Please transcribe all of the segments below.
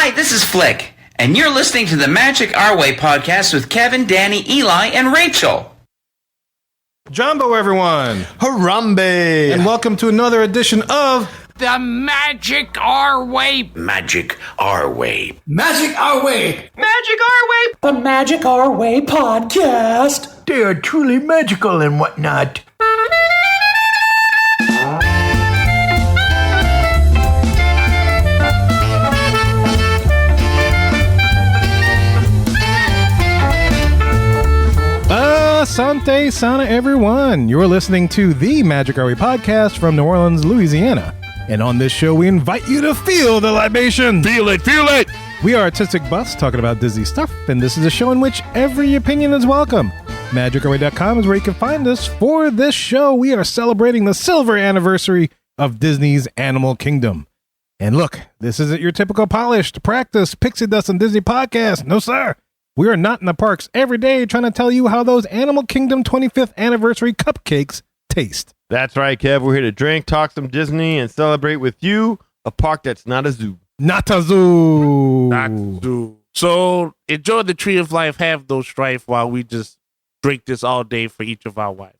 Hi, this is Flick, and you're listening to the Magic Our Way podcast with Kevin, Danny, Eli, and Rachel. Jumbo, everyone. Harambe. And welcome to another edition of The Magic Our Way. Magic Our Way. Magic Our Way. Magic Our Way. The Magic Our Way podcast. They are truly magical and whatnot. Asante Sana, everyone. You're listening to the Magic Our Way podcast from New Orleans, Louisiana. And on this show, we invite you to feel the libation. Feel it, feel it. We are artistic buffs talking about Disney stuff, and this is a show in which every opinion is welcome. MagicOurWay.com is where you can find us. For this show, we are celebrating the silver anniversary of Disney's Animal Kingdom. And look, this isn't your typical polished, practice, pixie dust and Disney podcast. No, sir. We are not in the parks every day trying to tell you how those Animal Kingdom 25th anniversary cupcakes taste. That's right, Kev. We're here to drink, talk some Disney, and celebrate with you a park that's not a zoo. Not a zoo. Not zoo. So enjoy the tree of life, have no strife while we just drink this all day for each of our wives.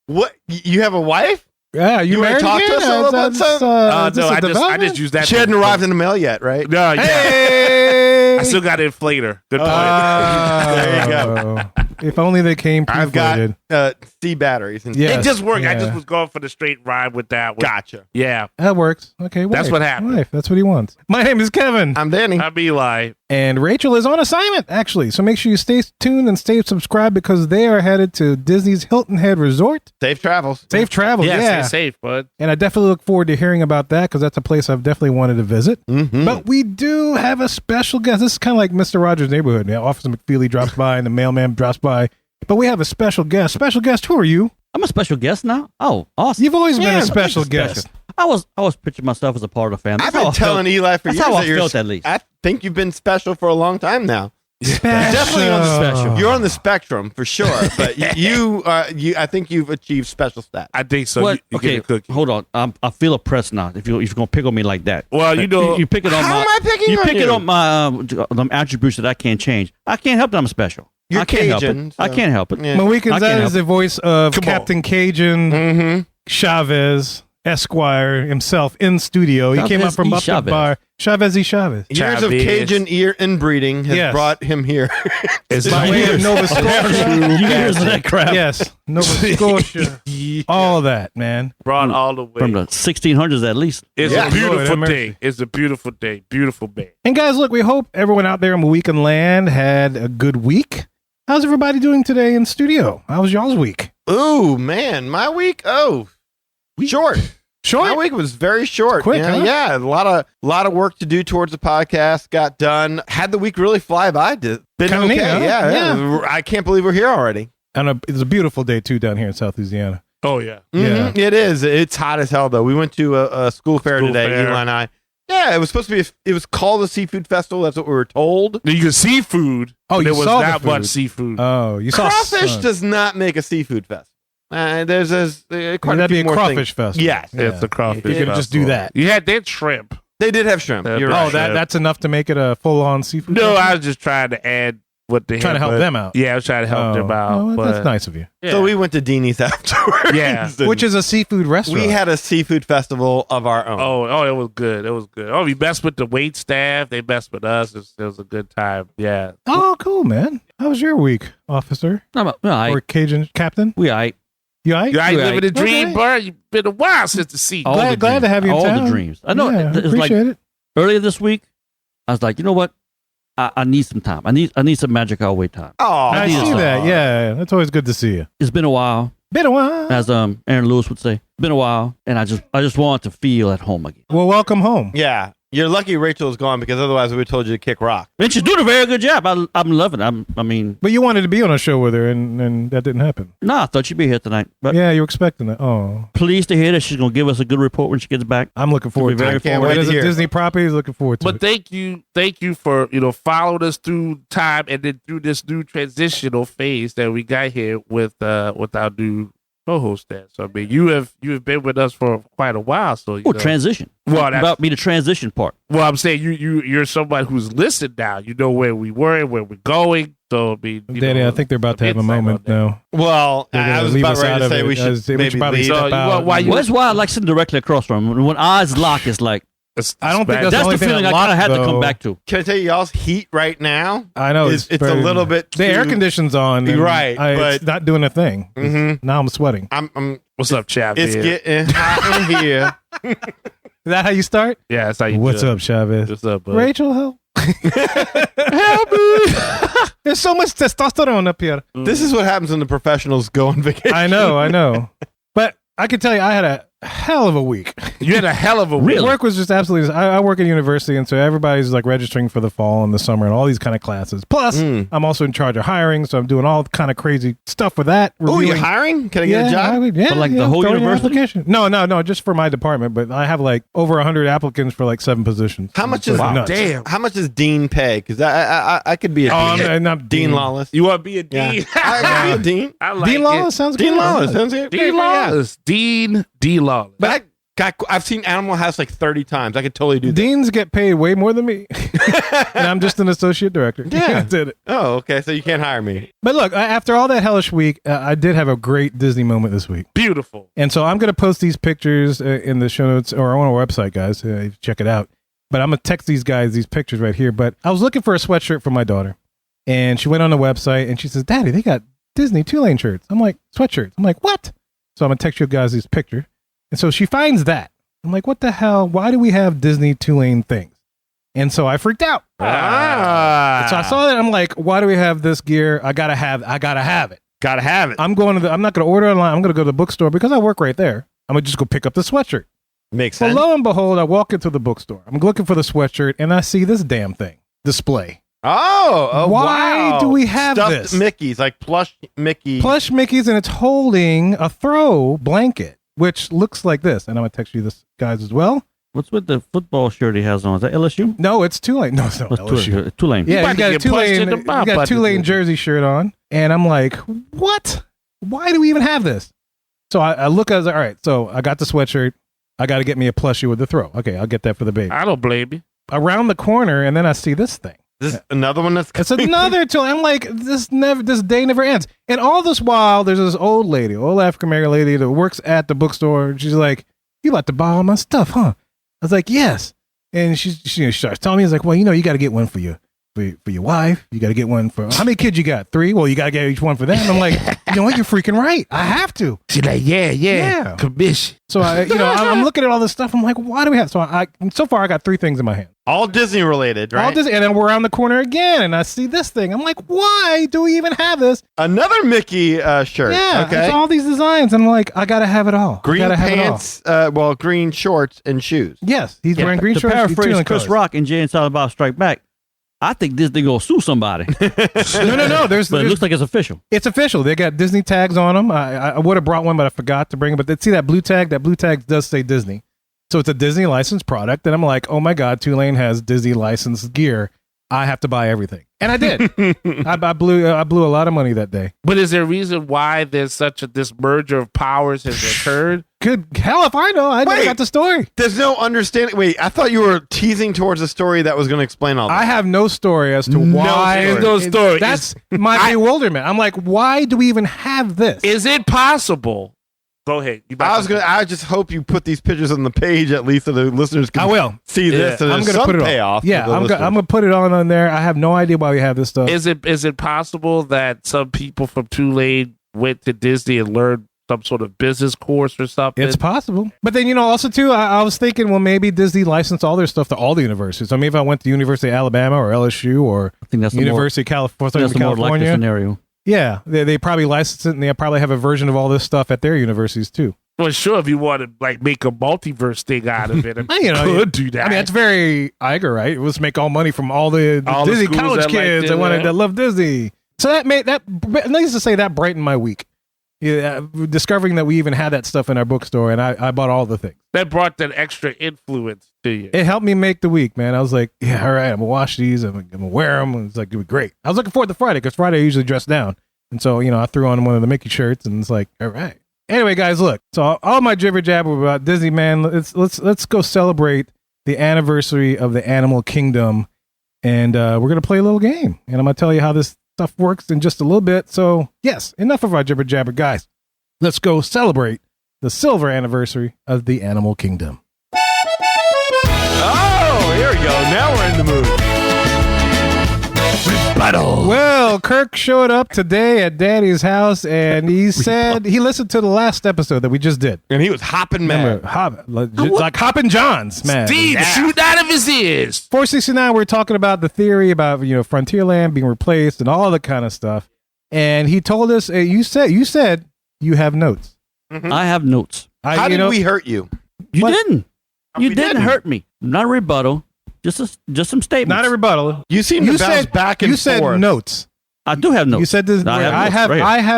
What? You have a wife? Yeah, you want married to talk to us a little bit, son? No, I just used that. She hadn't arrived in the mail yet, right? No, yeah. Hey! I still got an inflator. Good point. There you go. If only they came I've pre-inflated. got C batteries. And Yes, It just worked. I yeah. just was going for the straight ride with that one. Gotcha. Yeah. That works. Okay, That's wife, what happened. wife, that's what he wants. My name is Kevin. I'm Danny. I'm Eli. And Rachel is on assignment, actually. So make sure you stay tuned and stay subscribed because they are headed to Disney's Hilton Head Resort. Safe travels. Safe travels, Yeah, yeah. stay safe, bud. And I definitely look forward to hearing about that because that's a place I've definitely wanted to visit. Mm-hmm. But we do have a special guest. This is kind of like Mr. Rogers' Neighborhood. Yeah, Officer McFeely drops by and the mailman drops by. But we have a special guest. Special guest, who are you? I'm a special guest now. Oh, awesome! You've always been Yeah, a special I'm guest. I was picturing myself as a part of the family. I've That's how been I felt. telling Eli for That's years how I that you're felt, at least. I think you've been special for a long time now. Special. Definitely on the Special. You're on the spectrum for sure, but you I think you've achieved special stats. I think so. What? You get a Okay, cookie. hold on. I feel oppressed now. If you're gonna pick on me like that. Well, you know. you pick it on How my. am I picking you on pick you? it on my attributes that I can't change. I can't help that I'm special. You're I can't help Cajun, it. I so- can't help it. Yeah. Malik I can't Gonzalez help is the voice of Come on. Captain Cajun, Mm-hmm. Chavez, Esquire himself in studio. He came up Chavez from y. up the Chavez. bar. Chavez y. Chavez. Years of Chavez. Cajun ear inbreeding has Yes. brought him here. It's By way of Nova Scotia. Years of that crap. Yes, Nova Scotia. All of that, man. brought all the way. From the 1600s at least. It's Yeah. a Lord have beautiful mercy. day. It's a beautiful day. Beautiful day. And guys, look, we hope everyone out there in Mohican land had a good week. How's everybody doing today in studio? How was y'all's week? Ooh, man, my week. Short. Short? My week was very short. Quick, Yeah, huh? yeah, a lot of work to do towards the podcast. Got done. Had the week really fly by. Been Kinda okay. neat, huh? Yeah. I can't believe we're here already. And it's a beautiful day, too, down here in South Louisiana. Oh, yeah. Mhm. It is. It's hot as hell though. We went to a school fair today, fair. Eli and I. Yeah, it was supposed to be. It was called a seafood festival. That's what we were told. You can see food. Oh, but you there was saw the not much food. seafood. Oh, you saw Crawfish sun. does not make a seafood festival. There's quite That'd a be few a more crawfish things. festival. Yes, It's the crawfish. You could just do festival. that. You had that shrimp. they did have shrimp. Yeah, You're but- right. Oh, that's enough to make it a full-on seafood No, festival? I was just trying to add what they Trying to had, help but- them out. Yeah, I was trying to help them out. Oh, but that's nice of you. yeah. So we went to Deanie's afterwards. Yeah. and Which is a seafood restaurant. we had a seafood festival of our own. Oh, it was good. It was good. Oh, we messed with the wait staff. They messed with us. It was a good time. Yeah. Oh, cool, man. How was your week, officer? Or Cajun captain? We all right. You all right? You ain't Yeah. living the dream, Okay. bro. You been a while since the sea. All Glad- the glad dreams. to have you in All town. the dreams. I know. Yeah, it's like appreciate it. earlier this week, I was like, you know what? I need some time. I need some Magic Our Way time. Oh, I need see to- that. Yeah, that's always good to see you. It's been a while, Been a while. as Aaron Lewis would say. Been a while, and I just want to feel at home again. Well, welcome home. yeah. You're lucky Rachel is gone because otherwise we would have told you to kick rock. And she's doing a very good job. I'm loving it. I mean, But you wanted to be on a show with her, and that didn't happen. I thought she'd be here tonight. But Yeah, you were expecting that. Oh, pleased to hear that she's going to give us a good report when she gets back. I'm looking forward to very it. can't wait It is to a hear. Disney property. Looking forward to But it. thank you for following us through time and then through this new transitional phase that we got here with our new co-host that. So I mean, you have been with us for quite a while. So you know. Transition. Well, that's, about me the transition part. Well, I'm saying you're somebody who's listened now. You know where we were and where we're going. So I mean, Danny, I think they're about to have a moment now. Well, I was about ready to say we should maybe leave. That's why I like sitting directly across from him. When eyes lock, it's like I don't think that's the feeling I kind of had to come back to. Can I tell you, y'all's heat right now? I know it's a little bit. The air conditioning's on, right? But it's not doing a thing. Mm-hmm. Now I'm sweating. What's up, Chavez? It's getting hot in here. Is that how you start? Yeah, that's how you. What's up, Chavez? What's up, bud? Rachel? Help! Help me! There's so much testosterone up here. This is what happens when the professionals go on vacation. I know. But I can tell you, I had a hell of a week. You had a hell of a week. Really? Work was just absolutely. I work at a university, and so everybody's like registering for the fall and the summer and all these kind of classes. Plus, I'm also in charge of hiring, so I'm doing all kind of crazy stuff with that. Oh, you're hiring? Can I get a job? The whole university? No, just for my department. But I have like over 100 applicants for like 7 positions. How much is damn? How much does Dean pay? Because I could be a Dean. I'm Dean Lawless. You want to be a Dean? Yeah. I could be a Dean. I like Dean Lawless sounds good. Dean Lawless sounds good. Dean Lawless. Dean D. Lawless. But I've seen Animal House like 30 times. I could totally do that. Deans get paid way more than me. And I'm just an associate director. Yeah. I did it. Oh, okay. So you can't hire me. But look, after all that hellish week, I did have a great Disney moment this week. Beautiful. And so I'm going to post these pictures in the show notes or on our website, guys. Check it out. But I'm going to text these guys these pictures right here. But I was looking for a sweatshirt for my daughter. And she went on the website and she says, Daddy, they got Disney Tulane shirts. I'm like, sweatshirts. I'm like, what? So I'm going to text you guys these pictures. And so she finds that. I'm like, what the hell? Why do we have Disney Tulane things? And so I freaked out. And so I saw that. I'm like, why do we have this gear? I gotta have it. Gotta have it. I'm not gonna order online. I'm gonna go to the bookstore because I work right there. I'm gonna just go pick up the sweatshirt. Makes sense. Well, lo and behold, I walk into the bookstore. I'm looking for the sweatshirt and I see this damn thing display. Oh, why do we have Stuffed this? Mickeys, like plush Mickey. Plush Mickeys, and it's holding a throw blanket, which looks like this. And I'm gonna text you this, guys, as well. What's with the football shirt he has on? Is that LSU? No, it's Tulane. No, it's not LSU. Tulane. Yeah, you got a Tulane jersey shirt on, and I'm like, what? Why do we even have this? So I look at it, all right, so I got the sweatshirt. I got to get me a plushie with the throw. Okay, I'll get that for the baby. I don't blame you. Around the corner, and then I see this thing. This another one that's it's another Tulane. I'm like, this day never ends. And all this while, there's this old African American lady that works at the bookstore. She's like, you about to buy all my stuff, huh? I was like, yes. And she starts telling me, it's like, well, you got to get one for your wife. You got to get one for, how many kids you got? 3? Well, you got to get each one for them. And I'm like, you know what? You're freaking right. I have to. She's like, yeah. Commission. So I'm looking at all this stuff. I'm like, why do we have? So far I got 3 things in my hand. All Disney related, right? All Disney, and then we're around the corner again, and I see this thing. I'm like, why do we even have this? Another Mickey shirt. Yeah, okay. It's all these designs. And I'm like, I gotta have it all. Green pants, green shorts and shoes. Yes, he's wearing green shorts. To paraphrase Chris colors. Rock and Jay and Silent Bob Strike Back, I think Disney gonna sue somebody. No. But it looks like it's official. It's official. They got Disney tags on them. I would have brought one, but I forgot to bring it. But see that blue tag? That blue tag does say Disney. So it's a Disney licensed product. And I'm like, oh my God, Tulane has Disney licensed gear. I have to buy everything. And I did. I blew a lot of money that day. But is there a reason why there's this merger of powers has occurred? Good hell if I know. I never got the story. There's no understanding. Wait, I thought you were teasing towards a story that was going to explain all this. I have no story as to why. There's no story. That's my bewilderment. I'm like, why do we even have this? Is it possible? Go ahead. I just hope you put these pictures on the page at least so the listeners can see this. So I'm going to put it payoff. Yeah, I'm going to put it on there. I have no idea why we have this stuff. Is it possible that some people from Tulane went to Disney and learned some sort of business course or something? It's possible. But then, also too, I was thinking, well, maybe Disney licensed all their stuff to all the universities. So maybe if I went to University of Alabama or LSU or I think that's University of California. That's the more likely scenario. Yeah, they probably licensed it, and they probably have a version of all this stuff at their universities too. Well, sure, if you want to make a multiverse thing out of it, could do that. I mean, that's very Iger, right? Let's make all money from all the Disney college kids that love Disney. So that needless to say, that brightened my week. Yeah, discovering that we even had that stuff in our bookstore, and I bought all the things. That brought that extra influence to you. It helped me make the week, man. I was like, yeah, all right, I'm gonna wash these. I'm gonna wear them. And it's like, it'd be great. I was looking forward to Friday because Friday I usually dress down, and so I threw on one of the Mickey shirts, and it's like, all right. Anyway, guys, look. So all my jibber jabber about Disney, man. Let's go celebrate the anniversary of the Animal Kingdom, and we're gonna play a little game, and I'm gonna tell you how this stuff works in just a little bit. So yes, enough of our jibber jabber, guys. Let's go celebrate the silver anniversary of the Animal Kingdom. Oh, here we go. Now we're in the mood. Well, Kirk showed up today at Daddy's house, and he said he listened to the last episode that we just did. And he was hopping mad. Like Hoppin' John's, man. Steve, shoot out of his ears. 469, we're talking about the theory about, Frontierland being replaced and all the kind of stuff. And he told us, you said you have notes. Mm-hmm. I have notes. How did we hurt you? You didn't. You We didn't didn't. hurt me. Not a rebuttal. Just some statements. Not a rebuttal. You seem to bounce back and You said forth. notes. I do have notes. You said this. I have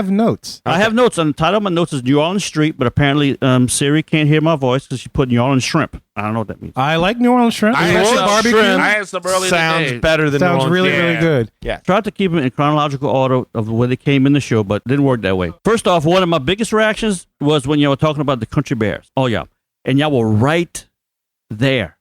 notes. I have notes. And the title of my notes is New Orleans Street, but apparently Siri can't hear my voice because she put New Orleans Shrimp. I don't know what that means. I like New Orleans shrimp. I had Especially some barbecue. shrimp. I had some early Sounds today. better than Sounds New really, Orleans. really good. Yeah. Tried to keep them in chronological order of the way they came in the show, but it didn't work that way. First off, one of my biggest reactions was when y'all were talking about the Country Bears. Oh, yeah. And y'all were right there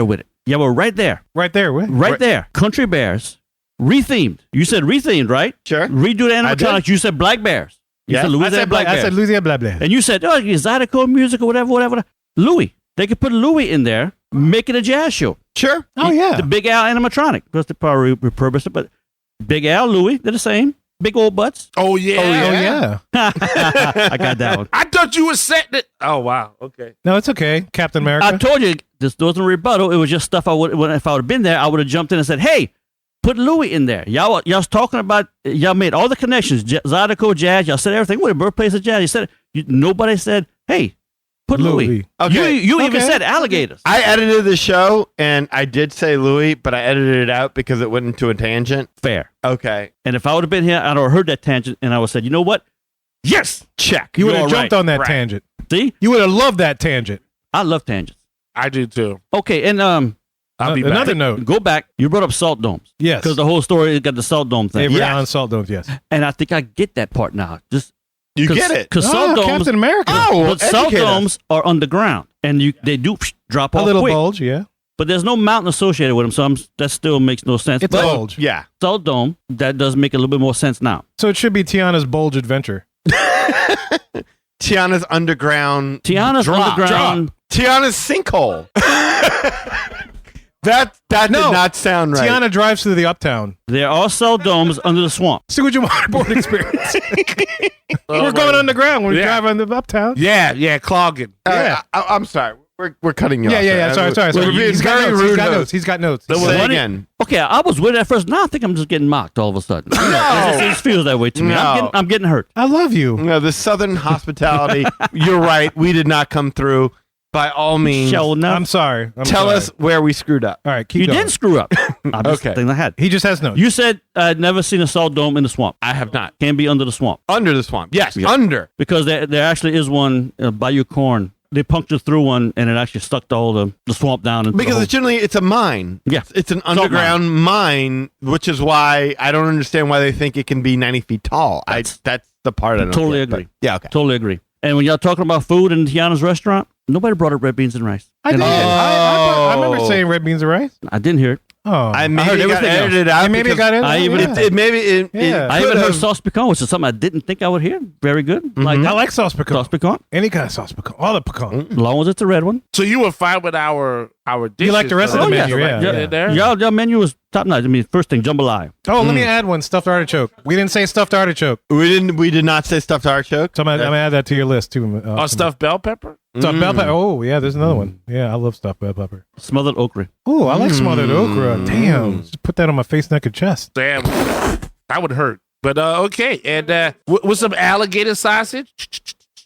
with it. Y'all were right there. Right there. Right there. Country Bears. Rethemed. You said rethemed, right? Sure. Redo the I did. animatronics. You said Black Bears. You Yeah. said Louisiana Black I Bears. said Louisiana blah blah. And you said, oh, Zydeco music or whatever. Louis. They could put Louis in there, make it a jazz show. Sure. Oh yeah. The Big Al animatronic. Because they probably repurposed it, but Big Al, Louis, they're the same. Big old butts. Oh, yeah. Oh yeah. I got that one. I thought you were setting it. Oh, wow. Okay. No, it's okay. Captain America. I told you this wasn't a rebuttal. It was just stuff I would. If I would have been there, I would have jumped in and said, "Hey, put Louis in there." Y'all was talking about. Y'all made all the connections. Zydeco, jazz. Y'all said everything. What the birthplace of jazz? You said it. Nobody said, "Hey, put Louis." Okay. You even Okay. said alligators. I edited the show, and I did say Louis, but I edited it out because it went into a tangent. Fair. Okay. And if I would have been here, I'd have heard that tangent, and I would have said, "You know what? Yes, Check. you would have You're jumped right. on that Right. tangent. see, You would have loved that tangent. I love tangents." I do, too. Okay, and I'll be back. Another note. go back. You brought up salt domes. Yes. Because the whole story got the salt dome thing. Avery Yes. Allen Salt Domes. Yes. And I think I get that part now. Just You get it. Because salt Oh, domes, Captain America. Oh, but salt educate us. domes are underground, and they do drop A off little quick. bulge. Yeah. But there's no mountain associated with them, so that still makes no sense. It's a But bulge. Yeah. salt dome, that does make a little bit more sense now. So it should be Tiana's Bulge Adventure. Tiana's underground. Tiana's drop. underground. Tiana's sinkhole. That did not sound right. Tiana drives through the uptown. There are salt domes under the swamp. See what you waterboard experience. Oh, We're going my- underground when we Yeah. drive on the uptown. Yeah, clogging. Yeah. I'm sorry. We're cutting you off. Yeah. Sorry. We're being He's got very notes. rude. He's got hosts. notes. He's got notes. There was Say one- again. Okay, I was with it at first. Now I think I'm just getting mocked all of a sudden. It just feels that way to me. No. I'm getting hurt. I love you. No, the Southern hospitality. You're right. We did not come through. By all means, Show enough. I'm sorry. tell sorry. us where we screwed up. All right, keep You going. didn't screw up. I'm just Okay. thinking ahead. He just has notes. You said I'd never seen a salt dome in the swamp. I have not. Can be under the swamp. Under the swamp. Yes, Yeah. under. Because there actually is one Bayou Corn. They punctured through one, and it actually sucked all the swamp down. Into Because the it's generally it's a mine. Yeah. It's an underground mine, which is why I don't understand why they think it can be 90 feet tall. That's the part I don't Totally get, but- agree. Yeah, okay. Totally agree. And when y'all talking about food in Tiana's restaurant, nobody brought up red beans and rice. I did. And I remember saying red beans and rice. I didn't hear it. Oh, I heard maybe got everything else. edited out. maybe it because got in. I even- yeah. I even heard could've- sauce pecan, which is something I didn't think I would hear. Very good. Like I like sauce pecan. sauce pecan, Any kind of sauce pecan. All the pecan. as long as it's a red one. So you were fine with our dishes. like the rest of though? the menu, Right yeah, then yeah. and there? Y'all menu was top notch. I mean, first thing, jambalaya. Oh, let me add one. Stuffed artichoke. We didn't say stuffed artichoke. We did not say stuffed artichoke. So I'm gonna add that to your list too. Oh, stuffed bell pepper? Stuffed bell pepper. Oh, yeah. There's another one. Yeah, I love stuffed bell pepper. Smothered okra. Oh, I like smothered okra. Damn. Just put that on my face, neck, and chest. Damn. That would hurt. But okay. And with some alligator sausage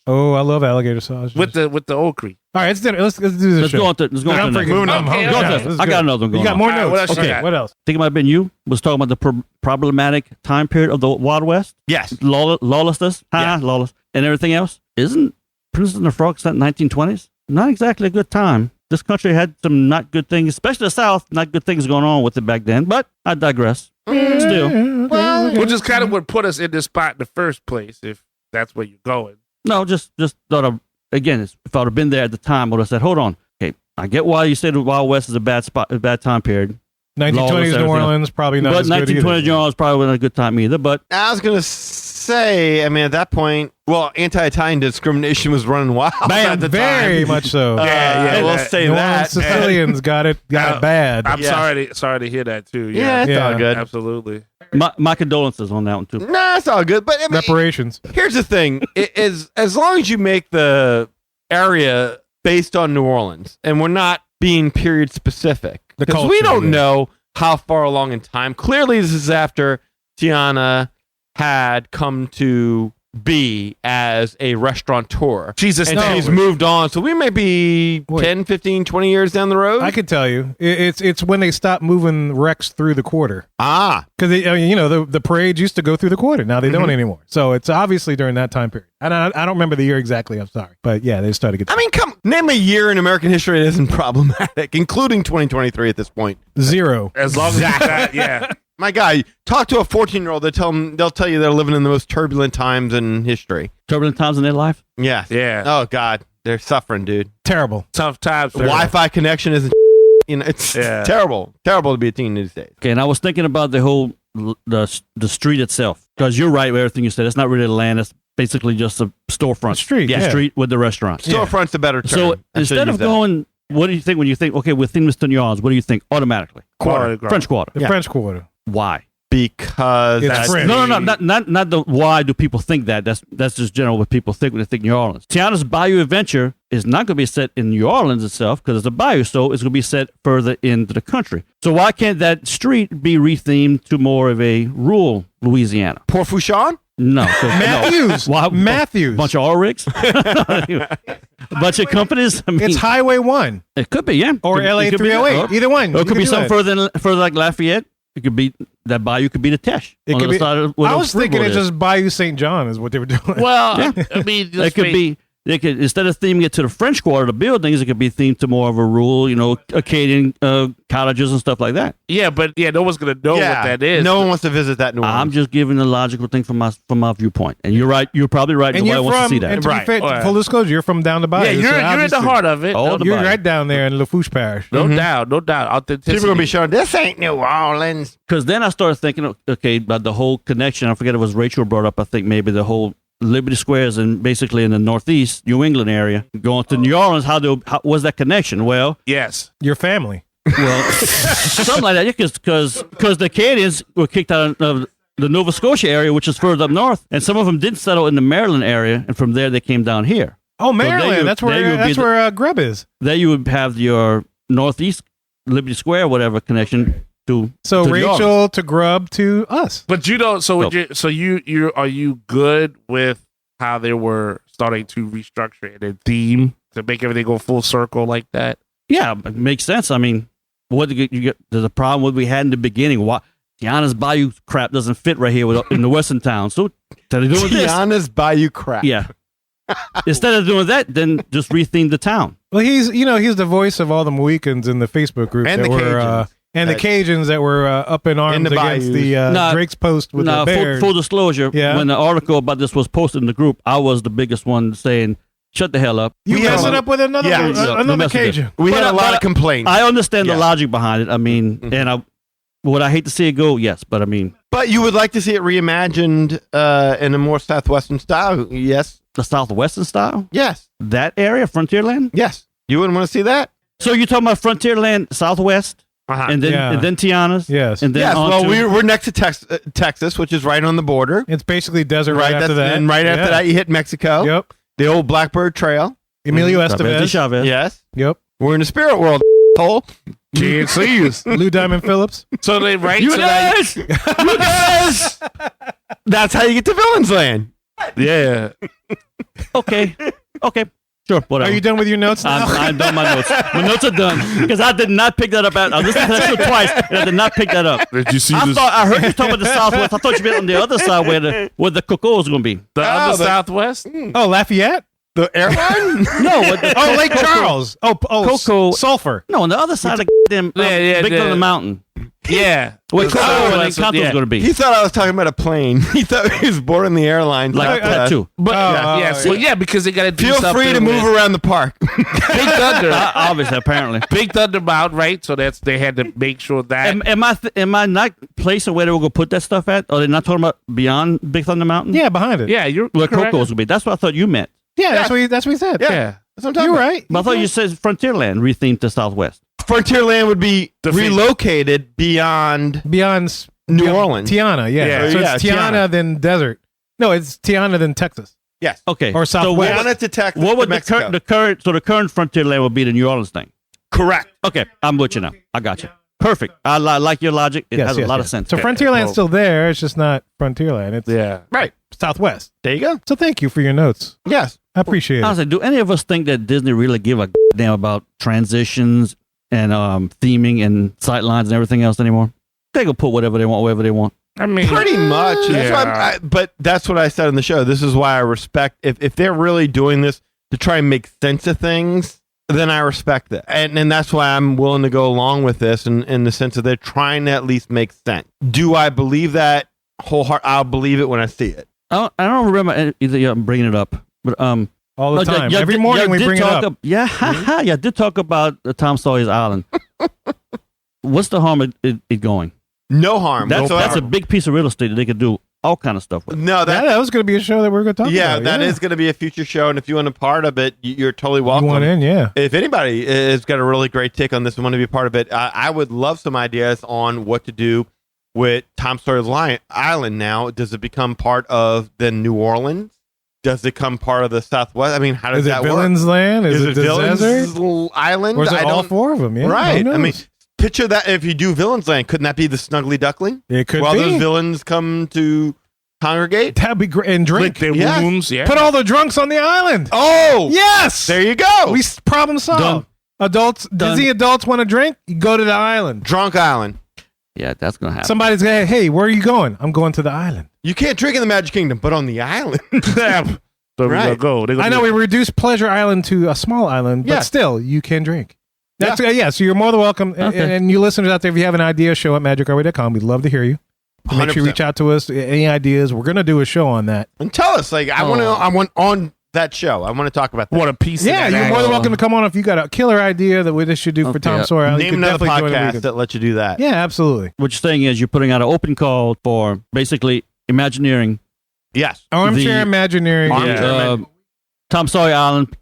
Oh, I love alligator sausage. with the okra. All right, let's do this Let's show. go on to. Let's go on to I'm the freaking next. moving on. Okay, I'm okay. hungry. Go This is I good. got another one You going got on. more All right, notes. what else you Okay, got? what else? Think it might have been you. Was talking about the problematic time period of the Wild West, Yes. lawlessness, lawless, and everything else. Isn't Princess and the Frog set in 1920s? Not exactly a good time. This country had some not good things, especially the South. Not good things going on with it back then. But I digress. Still, Which is kind of what put us in this spot in the first place, if that's where you're going. No, just thought again, if I would have been there at the time, I would have said, hold on. Okay, I get why you say the Wild West is a bad spot, a bad time period. 1920s New Orleans, probably not as good either. But 1920s New Orleans probably wasn't a good time either. But I was going to say, I mean, at that point, well, anti-Italian discrimination was running wild at the very time. much so. We'll say New that. Orleans Sicilians got it bad. I'm sorry to hear that too. Yeah, it's all good. Absolutely. my condolences on that one too. Nah, it's all good. But I mean, Reparations. here's the thing: as long as you make the area based on New Orleans, and we're not being period specific, The because we culture, don't know how far along in time. Clearly, this is after Tiana had come to be as a restaurateur. She's and she's moved on. So we may be 10, 15, 20 years down the road. I could tell you. It's when they stopped moving wrecks through the quarter. Ah. Because, the parades used to go through the quarter. Now they don't anymore. So it's obviously during that time period. And I don't remember the year exactly. I'm sorry. But yeah, they started getting... I mean, name a year in American history that isn't problematic, including 2023 at this point. 0. As long as that, yeah. My guy, talk to a 14-year-old. They'll tell you they're living in the most turbulent times in history. Turbulent times in their life? Yes. Yeah. Oh, God. They're suffering, dude. Terrible. Tough times. The Wi-Fi connection isn't... it's terrible. Terrible to be a teen these days. Okay, and I was thinking about the whole the street itself, because you're right with everything you said. It's not really a land. It's basically just a storefront. Street, yeah. Street with the restaurant. Storefront's a better term. So I should instead use of that. going, what do you think when you think, okay, we're thinking Mr. New Orleans, what do you think automatically? Quarter. French Quarter. The French Quarter. Why? Because It's that's French. No, not the why do people think that. That's just general what people think when they think New Orleans. Tiana's Bayou Adventure is not going to be set in New Orleans itself because it's a bayou, so it's going to be set further into the country. So why can't that street be rethemed to more of a rural Louisiana? Port Fouchon? No. Matthews. No. Why, Matthews. Bunch of oil rigs? A bunch of companies? I mean, It's Highway 1 it could be, yeah. or It LA could be 308. that. Either one. Or You it could can be do something that. further like Lafayette. It could be that bayou could be the Teche. It on could the be. side of where I the was thinking fruit it's boat is. just Bayou St. John is what they were doing. Well, Yeah. I mean, It could be. They could, instead of theming it to the French Quarter, the buildings, it could be themed to more of a rural, Acadian cottages and stuff like that. Yeah, but no one's gonna know what that is. No one wants to visit that New Orleans. I'm just giving the logical thing from my viewpoint, and you're right. You're probably right. and Nobody you're wants to see from, that. and to be Right. fair, Right. full disclosure, you're from down the bayou. Yeah, you're so in the obviously heart of it. Oh, No, the You're bayou. right down there in Lafourche Parish. no doubt. Authenticity. People are going to be showing, this ain't New Orleans. Because then I started thinking, okay, about the whole connection. I forget it was Rachel brought up. I think maybe the whole Liberty Squares and basically in the Northeast New England area going to New Orleans. How was that connection? Well, Yes. Your family. something like that. Because the Acadians were kicked out of the Nova Scotia area, which is further up north, and some of them did settle in the Maryland area, and from there they came down here. Oh, Maryland. That's where Grub is. There you would have your Northeast Liberty Square, whatever connection to. So to New Orleans. Rachel to Grub to us. But you don't. So you are you good with how they were starting to restructure it and theme to make everything go full circle like that? Yeah, it makes sense. I mean, what you get? There's a problem what we had in the beginning. Why Tiana's Bayou crap doesn't fit right here in the western town. So instead of doing this, Tiana's Bayou crap. yeah. Instead of doing that, then just retheme the town. Well, he's the voice of all the Mohicans in the Facebook group And that the were Cajuns. and the Cajuns that were up in arms the against bayous. the Nah, Drake's Post with the bears. full disclosure, Yeah. when the article about this was posted in the group, I was the biggest one saying, "Shut the hell up." You We had messing a- up with another Yeah, another mess with it. Cajun. We But had a lot but of complaints. I understand Yeah. the logic behind it. I mean, and would I hate to see it go? Yes, but I mean, But you would like to see it reimagined in a more southwestern style. Yes. the southwestern style, Yes. that area, Frontierland. Yes. You wouldn't want to see that? So you're talking about Frontierland Southwest, and then Yeah. and then Tiana's, Yes. and then Yes. on Well, to- we're next to Texas, which is right on the border. It's basically desert right after that's- that. And right after Yeah. that, you hit Mexico. Yep. The old Blackbird Trail. Emilio Chavez. Estevez. Chavez. Yes. Yep. We're in the spirit world, hole. Can't see you. Lou Diamond Phillips. So they right. You so that- guys, You guys! That's how you get to Villains Land. yeah. okay, sure, whatever. Are you done with your notes now? I'm done. My notes. My notes are done because I did not pick that up. I listened to that show twice, and I did not pick that up. Did you see I this? thought I heard you talking about the Southwest. I thought you meant on the other side where the cocoa is going to be. The other but- Southwest. Oh, Lafayette? The airline? No, what the, Oh, Lake Charles. Oh, Cocoa. Sulphur. no, on the other side of the damn Yeah, big the- on the mountain. Yeah. Wait, That's Coco, what- Encanto's yeah. going to be. He thought I was talking about a plane. He thought he was born in the airline. Like that too. But Oh, yeah, so yeah, because they got to do Feel something free to move with around the park. Big Thunder. Obviously, apparently. Big Thunder Mountain, right? So they had to make sure that. Am I not placing where they were going to put that stuff at? Are they not talking about beyond Big Thunder Mountain? Yeah, behind it. Yeah, you're Where correct. Coco's going to be. That's what I thought you meant. Yeah, that's what he said. Yeah. That's what I'm talking You're about. right. But I thought you said Frontierland rethemed to Southwest. Frontierland would be Defeat. relocated beyond Beyond New Orleans. Tiana, yeah. Yeah. So Yeah, it's Tiana, Tiana. then desert. No, it's Tiana, then Texas. Yes. Okay. Or Southwest. Down it to Texas. What to would Mexico. the current Frontierland would be the New Orleans thing? Correct. Okay, I'm with you now. I got you. Perfect. I like your logic. It has a lot of sense. So Frontierland's still there. It's just not Frontierland. It's Yeah. Right. Southwest. There you go. So thank you for your notes. Yes. I appreciate I it. was like, do any of us think that Disney really give a damn about transitions and theming and sight lines and everything else anymore? They can put whatever they want, wherever they want. I mean, Pretty much. That's why Yeah. but that's what I said in the show. This is why I respect if they're really doing this to try and make sense of things, then I respect that. And that's why I'm willing to go along with this in the sense that they're trying to at least make sense. Do I believe that wholeheartedly? I'll believe it when I see it. I don't remember either you bringing it up, but All the time. y'all Every did- morning y'all we did bring it talk up. Yeah, yeah, did talk about Tom Sawyer's Island. What's the harm of it going? No harm. That's whatsoever. a big piece of real estate that they could do all kind of stuff with. No, That was going to be a show that we were going to talk yeah, about. that is going to be a future show, and if you want a part of it, you're totally You welcome. want in, yeah. If anybody has got a really great take on this and want to be a part of it, I would love some ideas on what to do with Tom Sawyer's Island now. Does it become part of the New Orleans? Does it become part of the Southwest? I mean, how does Is it that Villains work? Land? Is it the Villains desert? Island? Or is it I all don't- four of them? Yeah, Right. who I mean, knows? picture that if you do Villains Land, couldn't that be the Snuggly Duckling? It could While be. those villains come to congregate? That'd be great. And lick drink. their Yes. wounds. Yeah. Put all the drunks on the island. Oh! Yes. There you go! We problem solved. Done. Adults, Done. Disney adults want to drink, you go to the island. Drunk Island. Yeah, that's gonna happen. Somebody's going, hey, where are you going? I'm going to the island. You can't drink in the Magic Kingdom, but on the island. So Right. we're gonna go. They're gonna I know we reduced Pleasure Island to a small island, but Yeah. still, you can drink. That's yeah. So you're more than welcome. Okay. And you listeners out there, if you have an idea, show at magicourway.com. We'd love to hear you. Make sure you 100%. reach out to us. Any ideas? We're gonna do a show on that. And tell us, like, I want on that show. I want to talk about that. want a piece. Yeah, of that you're more than action. welcome to come on if you got a killer idea that we should do for Okay. Tom Sawyer Island. You Name could another definitely join the podcast weekend. that lets you do that. Yeah, absolutely. What you're saying is you're putting out an open call for basically Imagineering, Yes. Armchair Imagineering. Tom Sawyer Island,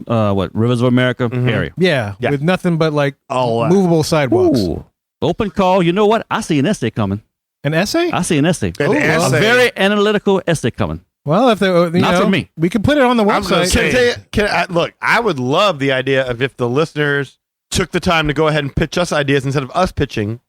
Rivers of America Mhm. area. Yeah, Yeah. with nothing but like Oh, movable sidewalks. Ooh. Open call. You know what? I see an essay coming. An essay? I see an essay. An A essay. very analytical essay coming. Well, if they, Not know, for me. we could put it on the I was gonna website. say- Look, I would love the idea of if the listeners took the time to go ahead and pitch us ideas instead of us pitching,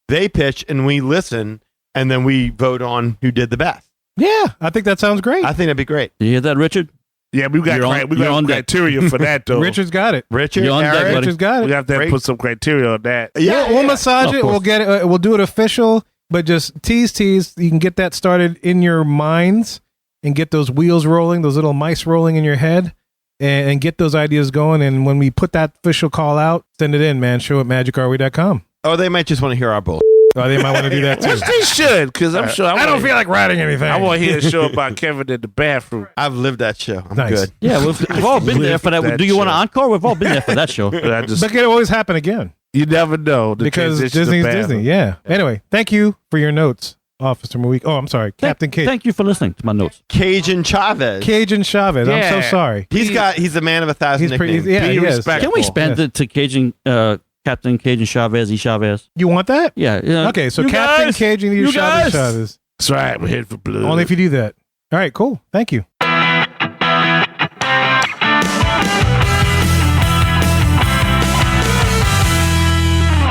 they pitch and we listen, and then we vote on who did the best. Yeah, I think that sounds great. I think that'd be great. You hear that, Richard? Yeah, we got You're on- we you're got on deck. criteria for that though. Richard's got it. Richard, You're on deck, Eric, buddy. Richard's got we it. have to Great. put some criteria on that. Yeah, We'll massage Of it. course. We'll get it. We'll do it official, but just tease. You can get that started in your minds and get those wheels rolling, those little mice rolling in your head, and get those ideas going. And when we put that official call out, send it in, man. Show at magicourway.com. Oh, they might just want to hear our bull. Oh, they might want to do that too. Which they should, because I'm sure I don't feel like writing anything. I want to hear a show about Kevin in the bathroom. I've lived that show. I'm Nice. good. Yeah, we've all been there for that. That Do you want an show. encore? We've all been there for that show. But I just, But it can always happen again you never know the because transition to Disney's bathroom. Disney. Yeah. Anyway, thank you for your notes, Officer Malik. Oh, I'm sorry, Captain Cajun. Thank you for listening to my notes. Cajun Chavez. Cajun Chavez. I'm Yeah. so sorry. He's a man of 1,000 He's pretty. nicknames. Yeah, Be he is. respectful. Can we expand it to Cajun, Captain Cajun Chavez, Chavez? You want that? Yeah. yeah. Okay, so You Captain guys, Cajun, you Chavez. guys. Chavez. That's right. We're headed for blood. Only if you do that. All right, cool. Thank you.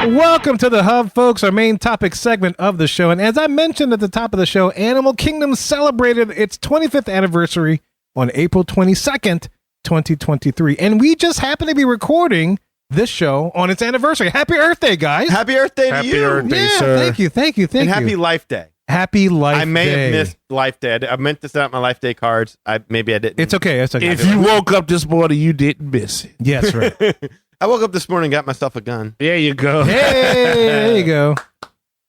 Welcome to the Hub, folks, our main topic segment of the show. And as I mentioned at the top of the show, Animal Kingdom celebrated its 25th anniversary on April 22nd, 2023. And we just happen to be recording this show on its anniversary. Happy Earth Day, guys. Happy Earth Day Happy to you. Earth Day, yeah, sir. thank you, thank you, thank and you. happy Life Day. Happy Life Day. I may have missed Life Day. I meant to send out my Life Day cards. Maybe I didn't. It's okay. It's okay. If you woke up this morning, you didn't miss it. Yes, right. I woke up this morning and got myself a gun. There you go. Hey, there you go.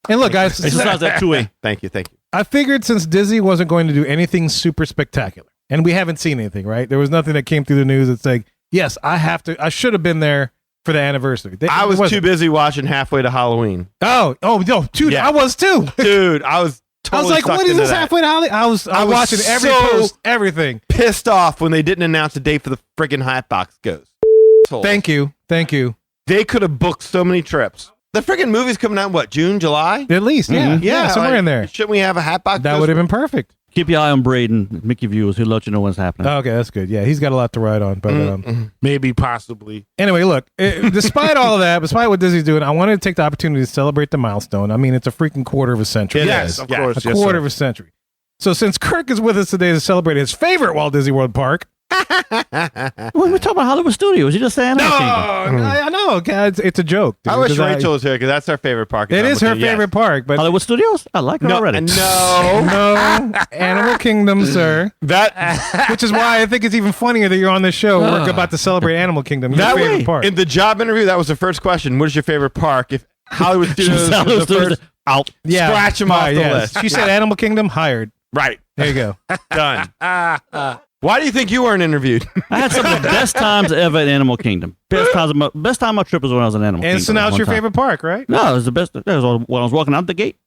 And look, guys, Exercise that 2A. Thank you. I figured since Disney wasn't going to do anything super spectacular, and we haven't seen anything, right? There was nothing that came through the news that's like, yes, I should have been there for the anniversary. I was too busy watching Halfway to Halloween. Oh, no, dude, Yeah. I was too. Dude, I was totally like, sucked what is into this that. halfway to Halloween? I was watching every so post, everything. Pissed off when they didn't announce a date for the friggin' Hatbox Ghost. Thank you. They could have booked so many trips. The friggin' movie's coming out, what, June, July? At least, yeah, somewhere like, in there. Shouldn't we have a Hatbox That Ghost? would have been perfect. Keep your eye on Braden, Mickey Viewers. He'll let you know what's happening. Okay, that's good. Yeah, he's got a lot to ride on. But Maybe, possibly. anyway, look, despite all of that, despite what Disney's doing, I wanted to take the opportunity to celebrate the milestone. I mean, it's a freaking quarter of a century. Yes, of course. A yes, quarter sir. of a century. So since Kirk is with us today to celebrate his favorite Walt Disney World park. When we talk about Hollywood Studios, you just saying I know, guys, it's a joke. Dude, I wish 'cause Rachel was here because that's her favorite park. It is her Yes. favorite park, but Hollywood Studios? I like it already. no, Animal Kingdom, sir. That Which is why I think it's even funnier that you're on this show. We're about to celebrate Animal Kingdom. Your that favorite way, park. in the job interview, that was the first question. What is your favorite park? If Hollywood Studios Hollywood was the Studios. first, Out. Yeah, scratch 'em off right, the yes. list. She said Animal Kingdom, hired. right, There you go. done. Why do you think you weren't interviewed? I had some of the best times ever at Animal Kingdom. Best time of my trip was when I was in Animal Kingdom. And so now it's one your time. favorite park, right? No, it was the best. That was when I was walking out the gate.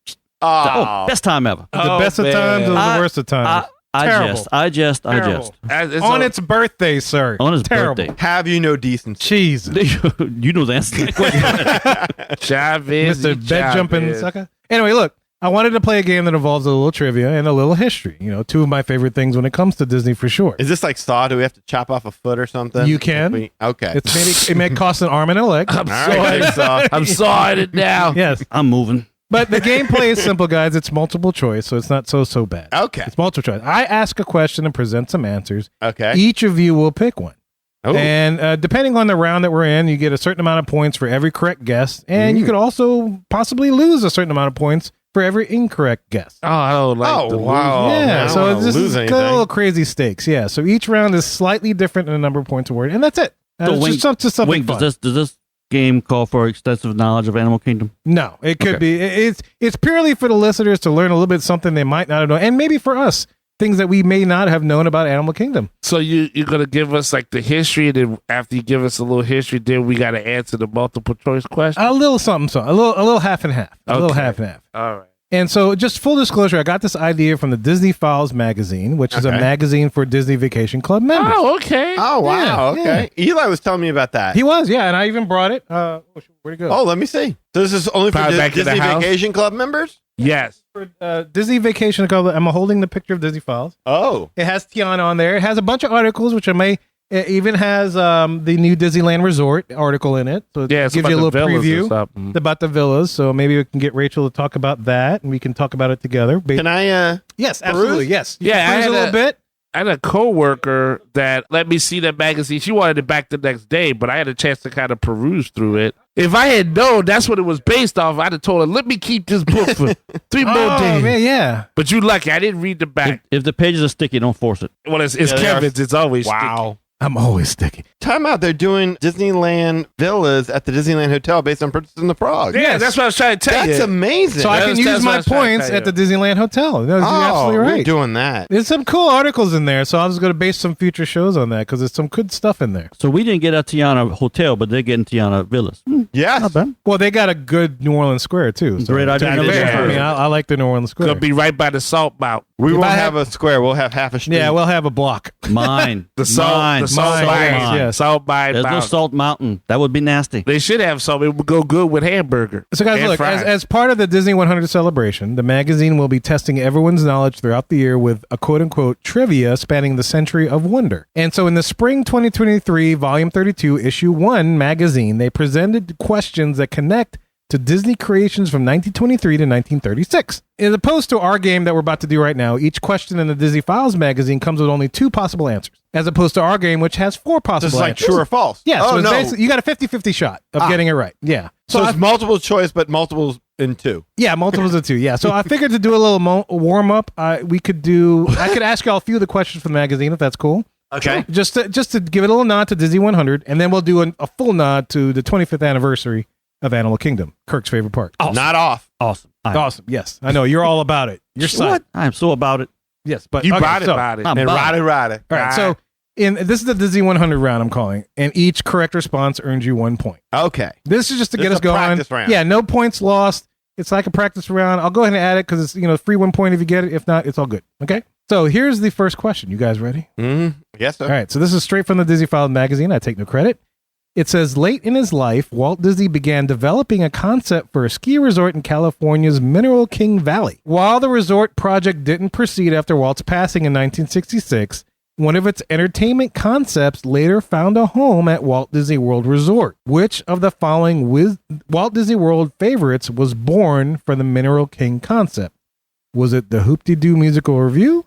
Oh, best time ever. The best of times or the worst of times? I jest. Terrible. It's On a- its birthday, sir. On his Terrible. birthday. Have you no decency? Jesus. You know the answer to that question. Chavez. Mr. Bed Jumping Sucker. Anyway, look, I wanted to play a game that involves a little trivia and a little history. You know, two of my favorite things when it comes to Disney for sure. Is this like Saw? Do we have to chop off a foot or something? You can. Okay. It may cost an arm and a leg. I'm All right, sorry. Saw. I'm sorry now. Yes. I'm moving. But the gameplay is simple, guys. It's multiple choice, so it's not so bad. Okay. It's multiple choice. I ask a question and present some answers. Okay. Each of you will pick one. Oh. And depending on the round that we're in, you get a certain amount of points for every correct guess. And you could also possibly lose a certain amount of points for every incorrect guess. Oh, I don't like Oh, the wow. losing. Yeah, I so don't it's wanna just lose a anything. little crazy stakes. Yeah, so each round is slightly different in the number of points awarded, and that's it. So It's Wink, just something Wink, fun. does this game call for extensive knowledge of Animal Kingdom? No, it could Okay. be. It's purely for the listeners to learn a little bit something they might not have known, and maybe for us things that we may not have known about Animal Kingdom. So you're gonna give us like the history, and then after you give us a little history, then we got to answer the multiple choice question. A little something, a little half and half, a little Okay. half and half. All right. And so, just full disclosure, I got this idea from the Disney Files magazine, which is a Okay. magazine for Disney Vacation Club members. Oh, okay. Oh, wow. Yeah, Okay. Eli was telling me about that. He was, yeah, and I even brought it. Where'd it go? Oh, let me see. So this is only for Probably back in the Disney house? Vacation Club members? Yes. For Disney Vacation Club. I'm holding the picture of Disney Files. Oh. It has Tiana on there. It has a bunch of articles, which I may. It even has the new Disneyland Resort article in it, so it Yeah, it's gives you a about little the villas or preview something. about the villas. So maybe we can get Rachel to talk about that, and we can talk about it together. Can I Yes, absolutely. Yes. You Yeah, can I cruise had a little a- bit. I had a coworker that let me see that magazine. She wanted it back the next day, but I had a chance to kind of peruse through it. If I had known that's what it was based off, I'd have told her, let me keep this book for 3 more Oh days. man, yeah. But you lucky, I didn't read the back. If the pages are sticky, don't force it. Well, it's Yeah, they are- Kevin's. It's always Wow. I'm always sticky. Time out. They're doing Disneyland villas at the Disneyland Hotel based on Princess and the Frog. sticky. Yeah, that's what I was trying to tell That's you. amazing. So I can That's use what I my was trying to points tell at the you. Disneyland Hotel. No, you're absolutely We're right. doing that. There's some cool articles in there, so I was going to base some future shows on that because there's some good stuff in there. So we didn't get a Tiana Hotel, but they're getting Tiana Villas. Yes. Not bad. Well, they got a good New Orleans Square too. So Great idea. to be fair, Yeah. I mean, I like the New Orleans Square. Gonna be right by the salt mount. We If won't I have a square. We'll have half a street. Yeah, we'll have a block. Mine. The salt, Mine. the salt Mine, mine. yes, yes. Salt mine. There's no mountain. Salt Mountain. That would be nasty. They should have some. It would go good with hamburger. So, guys, and look, fries. as part of the Disney 100 celebration, the magazine will be testing everyone's knowledge throughout the year with a quote-unquote trivia spanning the century of wonder. And so in the spring 2023, Volume 32, Issue 1 magazine, they presented questions that connect to Disney creations from 1923 to 1936. As opposed to our game that we're about to do right now, each question in the Disney Files magazine comes with only 2 possible answers, as opposed to our game, which has 4 possible This is like answers. true or false. Yeah, Oh, so it's no. basically, you got a 50-50 shot of getting it right. Yeah. So I- it's multiple choice, but multiples in 2. yeah, multiples of 2. Yeah. So I figured to do a little warm up, I could ask y'all a few of the questions from the magazine if that's cool. Okay. Just to give it a little nod to Disney 100, and then we'll do a full nod to the 25th anniversary of Animal Kingdom? Kirk's favorite part. Awesome. Not off. Awesome. Awesome. Yes, I know you're all about it. You're psyched. What? I'm so about it. Yes, but You okay, bought it, so- about it. I'm And about it. ride it. All right, so this is the Disney 100 round I'm calling, and each correct response earns you 1 point. Okay. This is just to This get is us a going. practice round. Yeah, no points lost. It's like a practice round. I'll go ahead and add it because it's free 1 point if you get it. If not, it's all good. Okay. So here's the first question. You guys ready? Yes, sir. All right. So this is straight from the Disney Files magazine. I take no credit. It says late in his life, Walt Disney began developing a concept for a ski resort in California's Mineral King Valley. While the resort project didn't proceed after Walt's passing in 1966, one of its entertainment concepts later found a home at Walt Disney World Resort. Which of the following Walt Disney World favorites was born from the Mineral King concept? Was it the Hoop-de-Doo Musical Review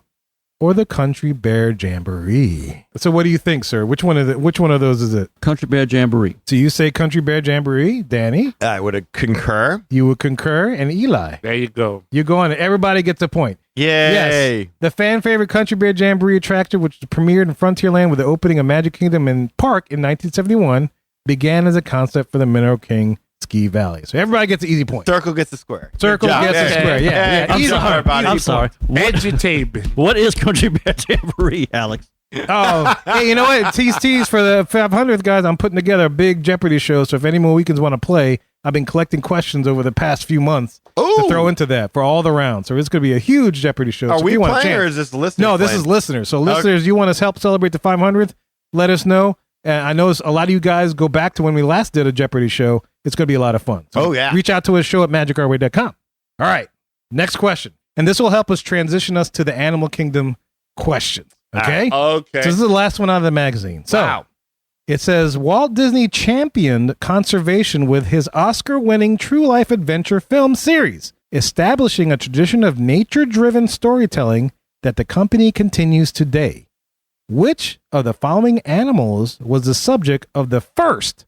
or the Country Bear Jamboree? So what do you think, sir? Which one of those is it? Country Bear Jamboree. So you say Country Bear Jamboree, Danny? I would concur. You would concur, and Eli. There you go. You're going. Everybody gets a point. Yay. Yes. The fan favorite Country Bear Jamboree attraction, which premiered in Frontierland with the opening of Magic Kingdom and Park in 1971, began as a concept for the Mineral King Ski Valley. So everybody gets an easy point. Circle gets the square. Circle Good job. gets a square. Yeah. I'm Easy sorry, point. everybody. I'm sorry. Edutainment. What is Country Bear Jamboree, Alex? Oh, hey, you know what? Tease for the 500th, guys. I'm putting together a big Jeopardy show. So if any more weekends want to play, I've been collecting questions over the past few months to throw into that for all the rounds. So it's going to be a huge Jeopardy show. Are So if we you want a playing or chance- is this listeners? No, this playing? is listeners. So listeners, you want us to help celebrate the 500th? Let us know. And I know a lot of you guys go back to when we last did a Jeopardy show. It's going to be a lot of fun. So reach out to us, show at magicourway.com. All right. Next question. And this will help us transition us to the Animal Kingdom questions. Okay? Okay. So this is the last one out of the magazine. So it says Walt Disney championed conservation with his Oscar-winning True Life Adventure film series, establishing a tradition of nature-driven storytelling that the company continues today. Which of the following animals was the subject of the first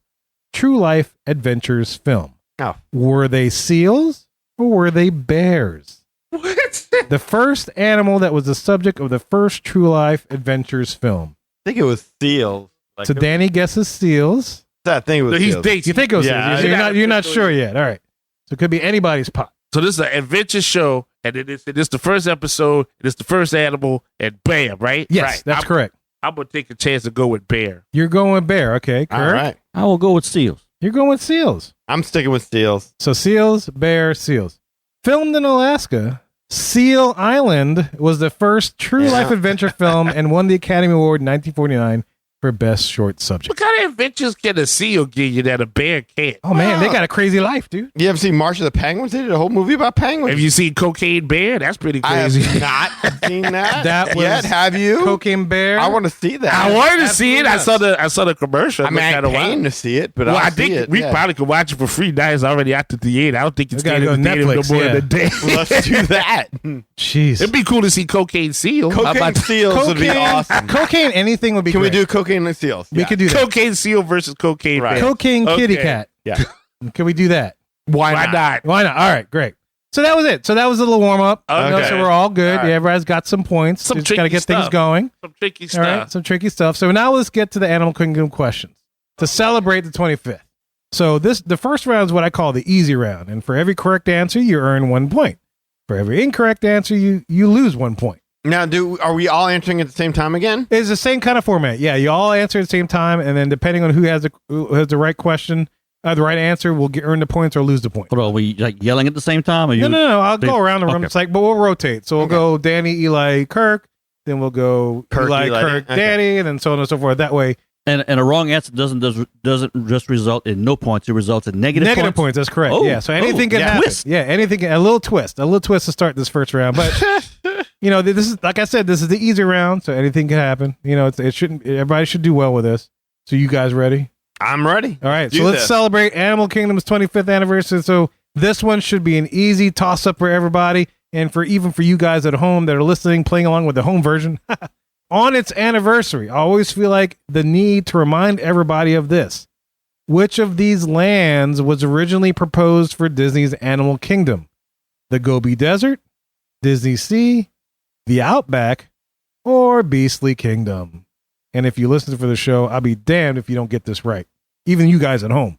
True Life Adventures film? Oh. Were they seals or were they bears? What? The first animal that was the subject of the first True Life Adventures film. I think it was seals. So Danny guesses seals. I think it was He's seals. dating. You think it was Yeah, seals? You're not sure yet. All right. So it could be anybody's pot. So this is an adventure show, and it's the first episode, and it's the first animal, and bam, right? Yes, right. that's correct. I'm gonna take a chance to go with bear. You're going with bear. Okay, Kirk. All right. I will go with seals. You're going with seals. I'm sticking with seals. So seals, bear, seals. Filmed in Alaska, Seal Island was the first true life adventure film and won the Academy Award in 1949 for Best Short Subject. What kind of adventures can a seal give you that a bear can't? Oh man, they got a crazy life, dude. You ever seen March of the Penguins? They did a whole movie about penguins. Have you seen Cocaine Bear? That's pretty I crazy. have not seen that. That was yet. Have you? Cocaine Bear. I want to see that. I wanted to see it. Absolutely I saw the commercial. I mean, I ain't paying to see it, but well, I'll I see think it. we yeah. probably could watch it for free now. It's already out the theater. I don't think it's We gotta staying in go the theater Netflix, no more yeah. than a day. Let's do that. Jeez. It'd be cool to see Cocaine Seal. How Cocaine about that? seals would be awesome. Cocaine, anything would be Can we great. do cocaine and seals? We Yeah. could do that. Cocaine Seal versus Cocaine Right. Bear. Cocaine kitty Okay. cat. Yeah. Can we do that? Why not? Why not? All right, great. So that was it. So that was a little warm up. Okay. So we're all good. All right. Yeah, everybody's got some points. Some Just got to tricky get things stuff. going. Some tricky All stuff. right, some tricky stuff. So now let's get to the Animal Kingdom questions to celebrate the 25th. So the first round is what I call the easy round, and for every correct answer, you earn 1 point. For every incorrect answer, you lose 1 point. Now, are we all answering at the same time again? It's the same kind of format. Yeah, you all answer at the same time, and then depending on who has the right question, the right answer, will earn the points or lose the point. What are we like yelling at the same time? Or you? No. I'll go around the room. Okay. It's like, but we'll rotate. So we'll go Danny, Eli, Kirk. Then we'll go Kirk, Eli, Eli, Kirk, okay. Danny, and then so on and so forth. That way, And a wrong answer doesn't just result in no points. It results in negative points. That's correct. Oh, yeah. So anything can yeah. happen. Twist. Yeah. Anything. A little twist to start this first round. But this is like I said. This is the easy round, so anything can happen. It shouldn't. Everybody should do well with this. So you guys ready? I'm ready. All right, Do so let's this. celebrate Animal Kingdom's 25th anniversary. So this one should be an easy toss-up for everybody, and for you guys at home that are listening, playing along with the home version. On its anniversary, I always feel like the need to remind everybody of this. Which of these lands was originally proposed for Disney's Animal Kingdom? The Gobi Desert, Disney Sea, the Outback, or Beastly Kingdom? And if you listen for the show, I'll be damned if you don't get this right. Even you guys at home.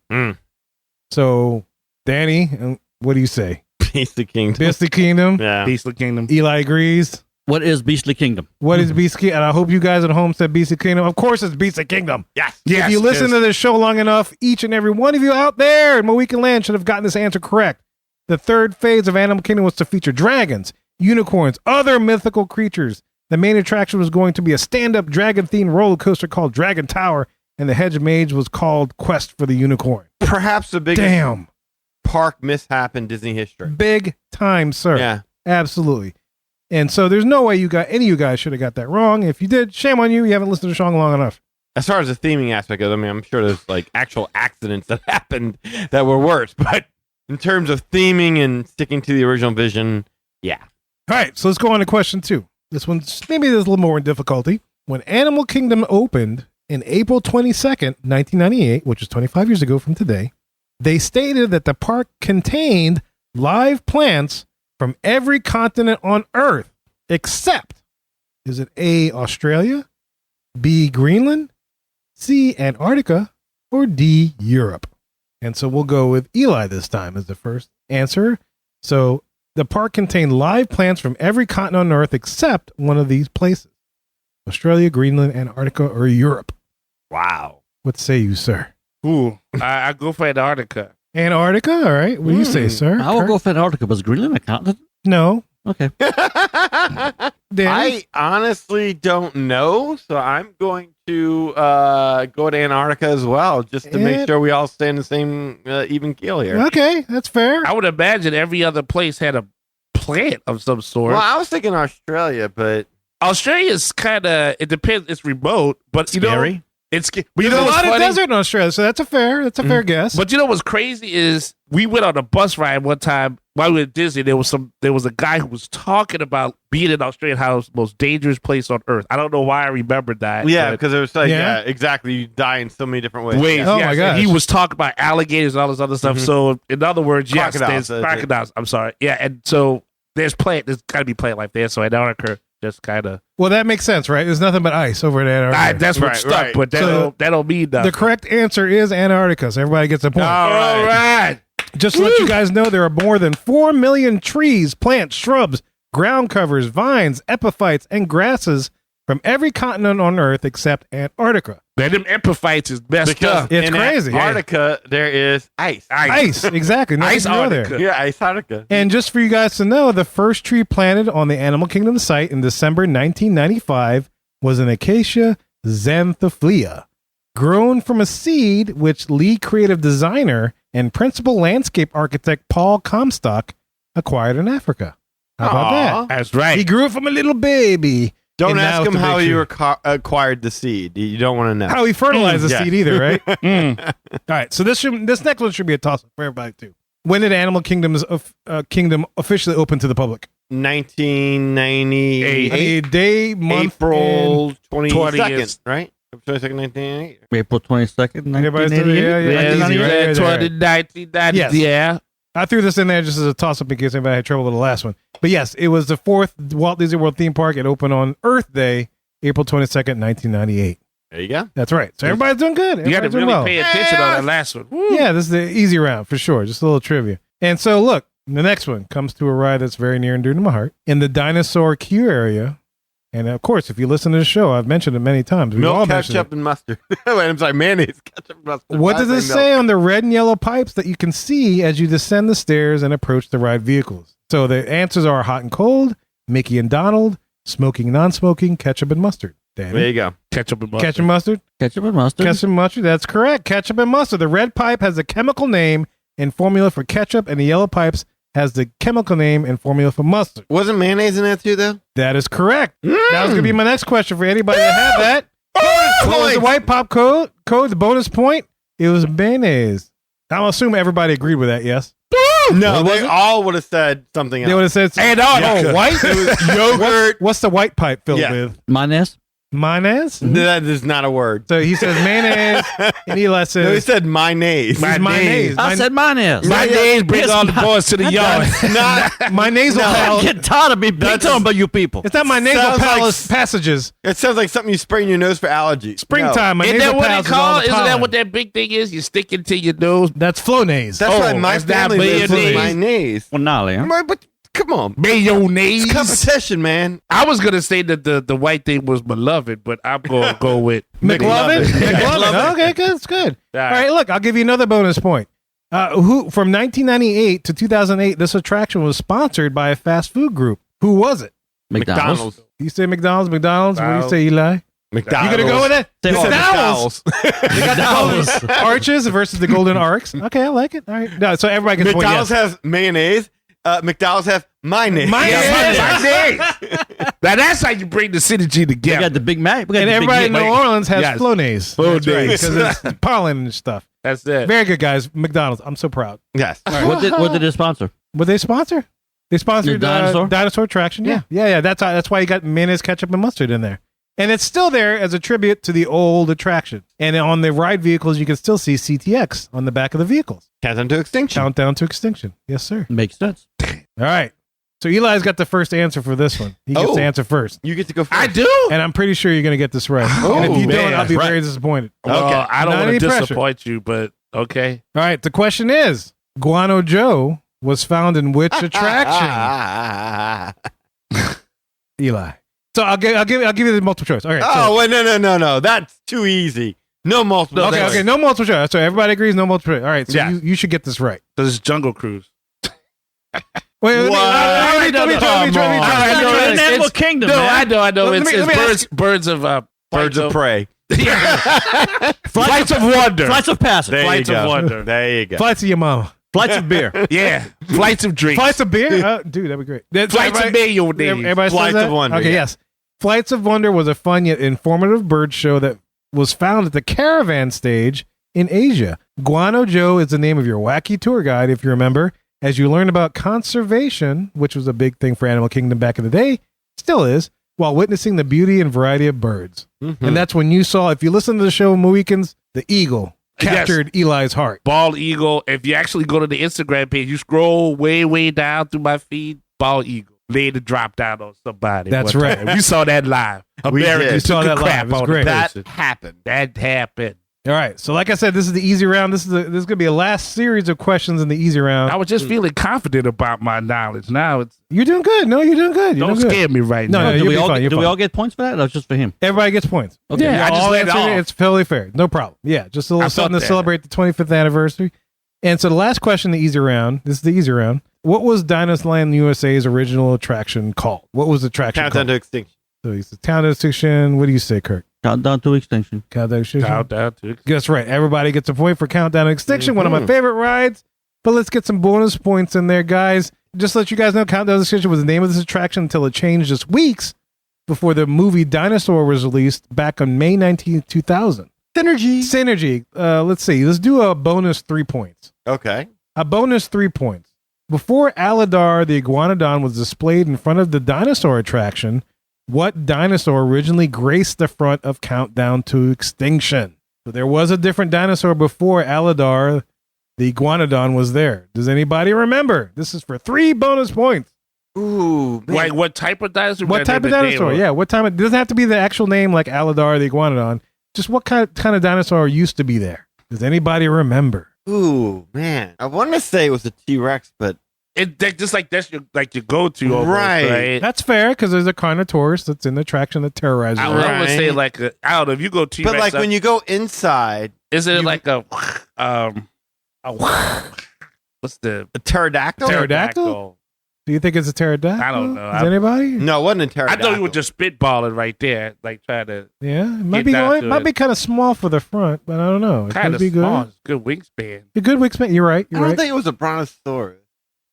So, Danny, what do you say? Beastly Kingdom. Beastly Kingdom? Yeah. Beastly Kingdom. Eli agrees. What is Beastly Kingdom? What is Beastly? And I hope you guys at home said Beastly Kingdom. Of course, it's Beastly Kingdom. Yes. If you listen to this show long enough, each and every one of you out there in Mohican land should have gotten this answer correct. The third phase of Animal Kingdom was to feature dragons, unicorns, other mythical creatures. The main attraction was going to be a stand-up dragon-themed roller coaster called Dragon Tower, and the Hedge Mage was called Quest for the Unicorn. Perhaps the biggest Damn. park mishap in Disney history. Big time, sir. Yeah. Absolutely. And so there's no way any of you guys should have got that wrong. If you did, shame on you. You haven't listened to the song long enough. As far as the theming aspect of it, I mean, I'm sure there's like actual accidents that happened that were worse, but in terms of theming and sticking to the original vision, yeah. All right, so let's go on to question 2. This one's maybe there's a little more in difficulty. When Animal Kingdom opened in April 22nd, 1998, which is 25 years ago from today, they stated that the park contained live plants from every continent on Earth, except, is it A, Australia, B, Greenland, C, Antarctica, or D, Europe? And so we'll go with Eli this time as the first answer. So the park contained live plants from every continent on Earth except one of these places: Australia, Greenland, Antarctica, or Europe. Wow. What say you, sir? Ooh, I go for Antarctica. Antarctica? All right. What do you say, sir? I will Kirk? go for Antarctica. Was Greenland a continent? No. Okay. Danny? I honestly don't know, so I'm going to go to Antarctica as well, just to make sure we all stay in the same even keel here. Okay, that's fair. I would imagine every other place had a plant of some sort. Well, I was thinking Australia, but Australia's kind of, it depends. It's remote, but you know, it's. But you There's know a what's lot of funny? desert in Australia, so that's a fair guess. But you know what's crazy is we went on a bus ride one time while we were at Disney. There was a guy who was talking about being in Australia, how it's the most dangerous place on earth. I don't know why I remembered that. yeah, but because it was like, Yeah. yeah, exactly. You die in so many different ways. ways. Oh yes, my and gosh. he was talking about alligators and all this other stuff. So in other words, yes, Crocodiles, there's crocodiles. I'm sorry. Yeah, and so there's got to be plant life there. So Antarctica just kind of. Well, that makes sense, right? There's nothing but ice over at Antarctica. That's what Right, stuck, right. but So that don't mean nothing. The correct answer is Antarctica, so everybody gets a point. All right. Just to let you guys know, there are more than 4 million trees, plants, shrubs, ground covers, vines, epiphytes, and grasses from every continent on Earth except Antarctica. Man, them epiphytes is messed Because up. It's in crazy. Antarctica, there is ice. Ice, exactly. Nothing Ice to grow there. Antarctica. Yeah, ice Antarctica. And just for you guys to know, the first tree planted on the Animal Kingdom site in December 1995 was an Acacia xanthophylla, grown from a seed which lead creative designer and principal landscape architect Paul Comstock acquired in Africa. How about that? That's right. He grew it from a little baby. Don't and now ask it's him a big how tree. you acquired the seed. You don't want to know. How he fertilized the Yeah. seed either, right? All right, so this next one should be a toss-up for everybody too. When did Animal Kingdom officially open to the public? 1998. I need a day, month, April and- 22nd, right? April 22nd, 1998. April 22nd, Everybody's 1988. yeah, Yeah, easy, right? yeah, Right, 2019, Yes. yeah. I threw this in there just as a toss-up in case anybody had trouble with the last one. But yes, it was the 4th Walt Disney World theme park. It opened on Earth Day, April 22nd, 1998. There you go. That's right. So everybody's doing good. You got to Everybody's doing really well. pay attention on that last one. Woo. Yeah, this is the easy round for sure. Just a little trivia. And so look, the next one comes to a ride that's very near and dear to my heart. In the dinosaur queue area, and of course, if you listen to the show, I've mentioned it many times. We've all Milk, mentioned ketchup, and mustard. I'm sorry, mayonnaise, ketchup, and mustard. What I does it say say milk. on the red and yellow pipes that you can see as you descend the stairs and approach the ride vehicles? So the answers are hot and cold, Mickey and Donald, smoking, non-smoking, ketchup and mustard. Danny? There you go. Ketchup and mustard. Ketchup and mustard? Ketchup and mustard. Ketchup and mustard, that's correct. Ketchup and mustard. The red pipe has a chemical name and formula for ketchup, and the yellow pipes has the chemical name and formula for mustard. Wasn't mayonnaise in there too, though? That is correct. That was going to be my next question for anybody that had that. What was the white pop code? The bonus point? It was mayonnaise. I'm assuming everybody agreed with that, yes? No, they all would have said something They would else. have said, Antarctica. oh, white? It was yogurt. What's the white pipe filled Yeah. with? Mayonnaise. Mayonnaise? That is not a word. So he says mayonnaise, and Eli says... No, he said mayonnaise. Mayonnaise. I said mayonnaise. My days bring all the boys to the yard. Not. My nasal I'm palace. getting tired of being picked on by you people. It's not my nasal Sounds like palace passages. It sounds like something you spray in your nose for allergies. Springtime, my Isn't nasal that what they palace is all call? the Isn't that pollen. what that big thing is? You stick it to your nose. That's Flonase. That's why my it's not family lives with mayonnaise. mayonnaise. Well, gnarly, huh? But come on. Mayonnaise. It's competition, man. I was gonna say that the white thing was beloved, but I'm gonna go with McLovin? McLovin. McLovin. Okay, good. It's good. All All right, look, I'll give you another bonus point. From 1998 to 2008, this attraction was sponsored by a fast food group. Who was it? McDonald's. You say McDonald's? What do you say, Eli? McDonald's. You gonna go with it? Say He said McDonald's. McDonald's. You got the golden arches versus the golden arcs. Okay, I like it. All right. No, so everybody gets a point. McDonald's Yes. has mayonnaise. McDonald's have mayonnaise. Mayonnaise. Now that's how you bring the synergy We together. got the Big Mac. We got And the everybody in Big New Mac. Orleans has Yes. Flonase. Flonase. Because it's pollen and stuff. That's it. Very good, guys. McDonald's. I'm so proud. Yes. What did it sponsor? Would they sponsor? They sponsored The dinosaur? dinosaur attraction. Yeah. That's why you got mayonnaise, ketchup, and mustard in there. And it's still there as a tribute to the old attraction. And on the ride vehicles, you can still see CTX on the back of the vehicles. Countdown to extinction. Countdown to extinction. Yes, sir. Makes sense. All right. So Eli's got the first answer for this one. He gets Oh. to answer first. You get to go first. I do. And I'm pretty sure you're going to get this right. Oh, and if you man. don't, I'll be Right. very disappointed. Well, Okay. I don't Not want any to pressure. disappoint you, but okay. All right. The question is, Guano Joe was found in which attraction? Eli. So I'll give you the multiple choice. All right. Oh, wait, no. That's too easy. No multiple. So, okay. No multiple choice. So everybody agrees, no multiple choice. All right. So Yeah. you should get this right. This is Jungle Cruise. Wait, let me try. It's Animal Kingdom, No, man. I know. Let It's me birds of Birds of prey. Flights of wonder. Flights of passage. There Flights you of go. wonder. There you go. Flights of your mama. Flights of beer. Yeah. Flights of drinks. Flights of beer? Dude, that'd be great. Flights of mayonnaise. Everybody says Flights that? of Wonder, Okay, yeah. yes. Flights of Wonder was a fun yet informative bird show that was found at the Caravan stage in Asia. Guano Joe is the name of your wacky tour guide, if you remember, as you learn about conservation, which was a big thing for Animal Kingdom back in the day, still is, while witnessing the beauty and variety of birds. And that's when you saw, if you listen to the show on weekends, the eagle captured Eli's heart. Bald eagle. If you actually go to the Instagram page, you scroll way down through my feed. Bald eagle. Laid a drop down on somebody. That's one right. time. We saw that live. We did. Americans We saw took a that live. crap It was on great. the That person. happened. That happened. All right. So like I said, this is the easy round. This is going to be a last series of questions in the easy round. I was just feeling confident about my knowledge. Now it's You're doing good. No, you're doing good. You're don't doing good. scare me right No, now. no, do you'll we be all fine. You're do we fine. all get points for that, or just for him? Everybody gets points. Okay. Yeah, I just All let it answered it. off. It's totally fair. No problem. Yeah, just a little I something felt to that. celebrate the 25th anniversary. And so the last question, the easy round. This is the easy round. What was Dinosaurland USA's original attraction called? What was the attraction Countdown called? to extinction. So he says Countdown to Extinction. What do you say, Kirk? Countdown to extinction. Countdown to Extinction. Countdown to That's right. Everybody gets a point for Countdown to Extinction. One of my favorite rides. But let's get some bonus points in there, guys. Just to let you guys know, Countdown to Extinction was the name of this attraction until it changed just weeks before the movie Dinosaur was released back on May 19th, 2000. Synergy. Let's see. Let's do a bonus 3 points. Okay. A bonus 3 points. Before Aladar the Iguanodon was displayed in front of the dinosaur attraction, what dinosaur originally graced the front of Countdown to Extinction? So there was a different dinosaur before Aladar the Iguanodon was there. Does anybody remember? This is for 3 bonus points. Ooh, man. Like what type of dinosaur? What type of dinosaur? Yeah, what time? It doesn't have to be the actual name like Aladar the Iguanodon. Just what kind of dinosaur used to be there? Does anybody remember? Ooh, man. I want to say it was a T-Rex, but Just like that's your go-to almost, Right. right? That's fair because there's a Carnotaurus that's in the attraction that terrorizes. I you. would Right. say like I don't know if you go T-Rex. like when you go inside, is it like a what's the a pterodactyl. Pterodactyl? Do you think it's a pterodactyl? I don't know. Does anybody? No, it wasn't a I pterodactyl. thought you were just spitballing right there, like trying to Yeah, it might Get be down going, to might it. be kind of small for the front, but I don't know. It kind could of be small. good. It's good wingspan. A good wingspan. You're right. I You're don't right. think it was a brontosaurus.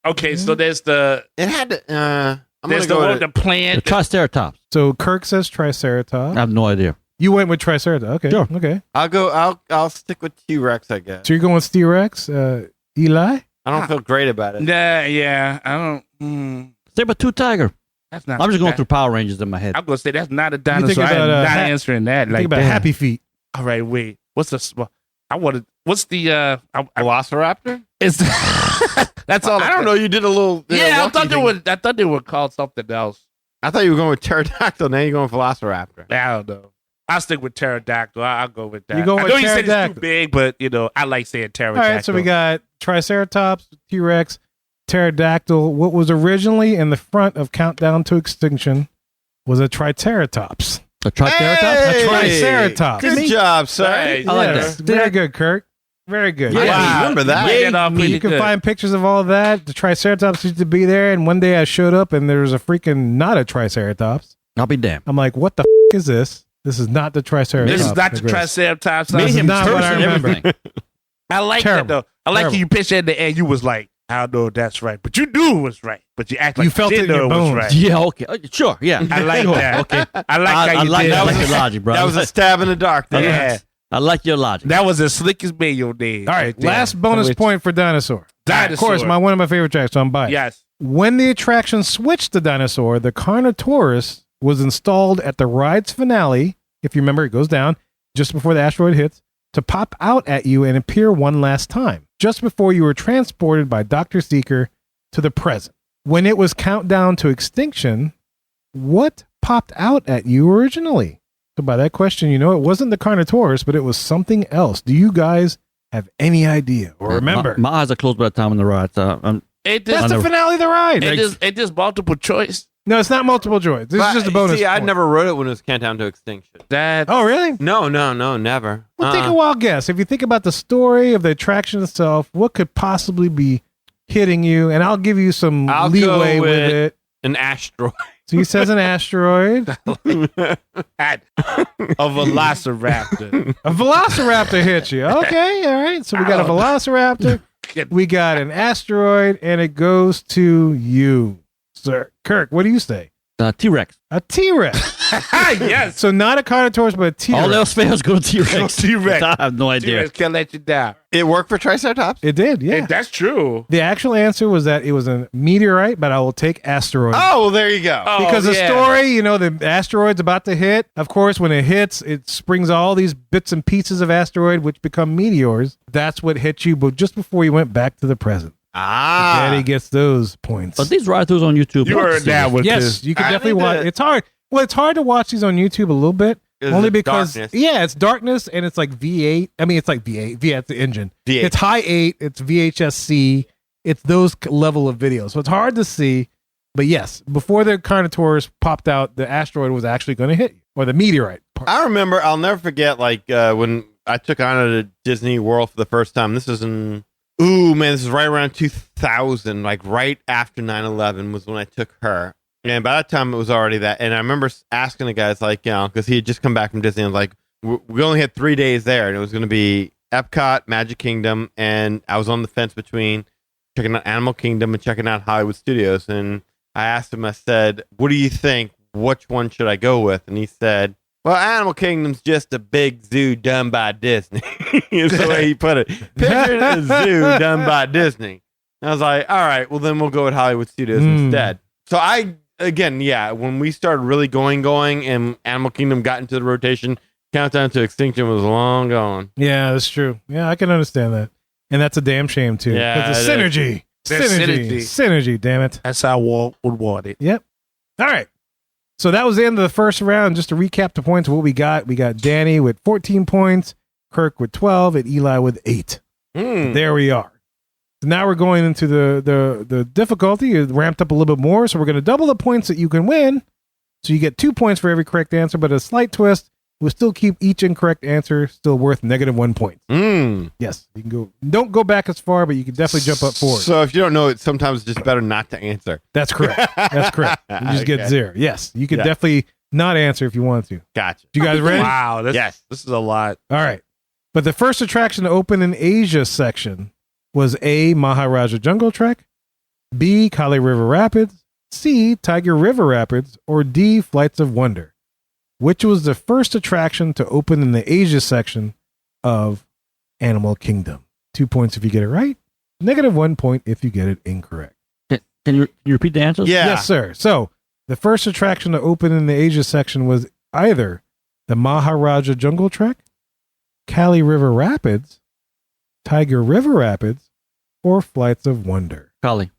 Okay, so there's the It had to. I'm there's gonna the go one with the The plant. Triceratops. So Kirk says Triceratops. I have no idea. You went with Triceratops. Okay. Sure. Okay. I'll stick with T-Rex, I guess. So you're going with T-Rex, Eli? I don't feel great about it. Yeah, I don't. Saber-tooth tiger. That's not. I'm just going through Power Rangers in my head. I'm gonna say that's not a You think dinosaur. I am about, not ha- answering that. Think Like about that. Happy Feet. All right, wait. What's the small? I wanted. What's the? Velociraptor? It's that's all. I don't know. You did a little. Yeah, I thought thing. they were called something else. I thought you were going with pterodactyl. Now you're going with Velociraptor. I don't know. I'll stick with pterodactyl. I'll go with that. You go I with know you said it's pterodactyl. too big, but I like saying All pterodactyl. right, so we got Triceratops, T-Rex, pterodactyl. What was originally in the front of Countdown to Extinction was a Triceratops. A Triceratops? Hey! A Triceratops. Good job, sir. Right. I like Yes, that. very good, Kirk. Very good. Yeah, Wow. remember that? You get off pretty You can good. find pictures of all of that. The Triceratops used to be there, and one day I showed up and there was a freaking not a Triceratops. I'll be damned. I'm like, what the is this? This is not the Triceratops. This is not the Chris. Triceratops. Made is him not what I person, remember. everything. I like Terrible. that though. I like Terrible. you pitched at the end. You was like, I don't know if that's right, but you knew it was right. But you act like You felt it in didn't your know it was bones. right. Yeah, okay. Sure, yeah. I like Sure, that. Okay. I like how I you like did that. that. Was your logic, bro. That was a stab in the dark. There. Yeah, I like your logic. that was as slick as mayo did. All right, last bonus point for Dinosaur. Dinosaur. Of course, one of my favorite tracks, so I'm biased. Yes. When the attraction switched to Dinosaur, the Carnotaurus was installed at the ride's finale. If you remember, it goes down just before the asteroid hits to pop out at you and appear one last time, just before you were transported by Dr. Seeker to the present. When it was countdown to extinction, what popped out at you originally? So by that question, it wasn't the Carnotaurus, but it was something else. Do you guys have any idea or remember? My eyes are closed by the time on the ride. It That's just, the finale of the ride. it just multiple choice. No, it's not multiple choice. This is just a bonus. See, I point. never wrote it when it was countdown to extinction. That Oh, really? No, never. Well, take a wild guess. If you think about the story of the attraction itself, what could possibly be hitting you? And I'll give you some I'll leeway go with with- it. An asteroid. So he says an asteroid. had a velociraptor. A velociraptor hit you. Okay, all right. So we got a velociraptor, we got an asteroid, and it goes to you, sir. Kirk, what do you say? T-Rex. A T-Rex. Yes. So not a Carnotaurus, but a T-Rex. All else fails, go to T-Rex. T-Rex. I have no idea. T-Rex can't let you down. It worked for Triceratops? It did, yeah. And that's true. The actual answer was that it was a meteorite, but I will take asteroid. Oh, well, there you go. Because Oh, the yeah. story, the asteroid's about to hit. Of course, when it hits, it springs all these bits and pieces of asteroid, which become meteors. That's what hit you, but just before you went back to the present. Daddy gets those points. But these ride-throughs on YouTube. You heard that one. Yes, too. you can I definitely need watch. to- It's hard. Well, it's hard to watch these on YouTube a little bit. Only it's because, darkness. it's darkness and it's like V8. I mean, it's like V8. V8's the engine. V8. It's high 8. It's VHS-C. It's those level of videos. So it's hard to see. But yes, before the Carnotaurus popped out, the asteroid was actually going to hit you. Or the meteorite part. I remember, I'll never forget, when I took Anna to Disney World for the first time. This is this is right around 2000, like right after 9/11 was when I took her. And by that time, it was already that. And I remember asking the guys, because he had just come back from Disney. I was like, we only had 3 days there, and it was going to be Epcot, Magic Kingdom, and I was on the fence between checking out Animal Kingdom and checking out Hollywood Studios. And I asked him, I said, what do you think? Which one should I go with? And he said, well, Animal Kingdom's just a big zoo done by Disney. Is the way he put it. Picture a zoo done by Disney. And I was like, all right, well, then we'll go with Hollywood Studios instead. So when we started really going, and Animal Kingdom got into the rotation, Countdown to Extinction was long gone. Yeah, that's true. Yeah, I can understand that. And that's a damn shame, too. Yeah, Because it the synergy. There's Synergy, damn it. That's how Walt would want it. Yep. All right. So that was the end of the first round. Just to recap the points of what we got Danny with 14 points, Kirk with 12, and Eli with 8. There we are. So now we're going into the difficulty. It ramped up a little bit more. So we're going to double the points that you can win. So you get 2 points for every correct answer, but a slight twist. We'll still keep each incorrect answer still worth -1 point. Yes, you can go. Don't go back as far, but you can definitely jump up forward. So if you don't know it, sometimes it's just better not to answer. That's correct. That's correct. You just get 0. Yes, you can definitely not answer if you want to. Gotcha. You guys ready? Wow. Yes. This is a lot. All right. But the first attraction to open in Asia section was A, Maharaja Jungle Trek, B, Kali River Rapids, C, Tiger River Rapids, or D, Flights of Wonder. Which was the first attraction to open in the Asia section of Animal Kingdom? 2 points if you get it right, -1 point if you get it incorrect. Can you repeat the answers? Yeah. Yes, sir. So The first attraction to open in the Asia section was either the Maharaja Jungle Trek, Cali River Rapids, Tiger River Rapids, or Flights of Wonder. Kali.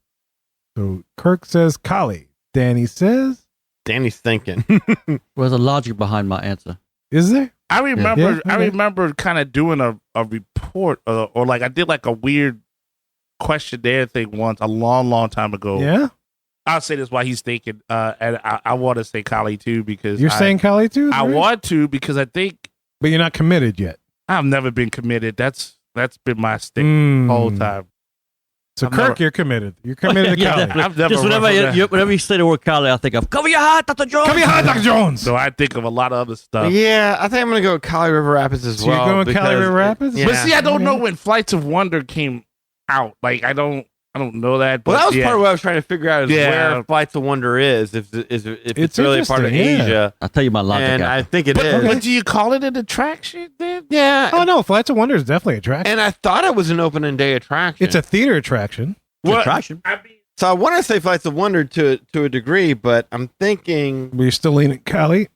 So Kirk says Cali. Danny says, Danny's thinking. Where's the logic behind my answer? is there? I remember. Yeah, I okay. remember kind of doing a report, or like I did like a weird questionnaire thing once a long time ago. Yeah? I'll say this while he's thinking, and I want to say Kali too because You're saying Cali too? I Right? want to because I think But you're not committed yet. I've never been committed. That's been my stick Mm. the whole time. So I've Kirk, never- you're committed. You're committed to Yeah, Cali. definitely. I've never Just whenever run from that. whenever you say the word Kali, I think of cover your heart, Dr. Jones. Come here, Dr. Jones. So I think of a lot of other stuff. Yeah, I think I'm going to go Cali River Rapids as So you're well. going Cali because River Rapids? Yeah. But see, I don't know Okay. when Flights of Wonder came out. Like I don't know that. But Well, that was yeah. part of what I was trying to figure out is Yeah. where Flights of Wonder is, if It's it's really a part of interesting, yeah. Asia. I'll tell you my logic. And I after. think it But, is. but do you call it an attraction then? Yeah. Oh, no. Flights of Wonder is definitely a attraction. And I thought it was an opening day attraction. It's a theater attraction. It's an What? attraction. I mean, So I want to say Flights of Wonder to a degree, but I'm thinking But you're still leaning Cali.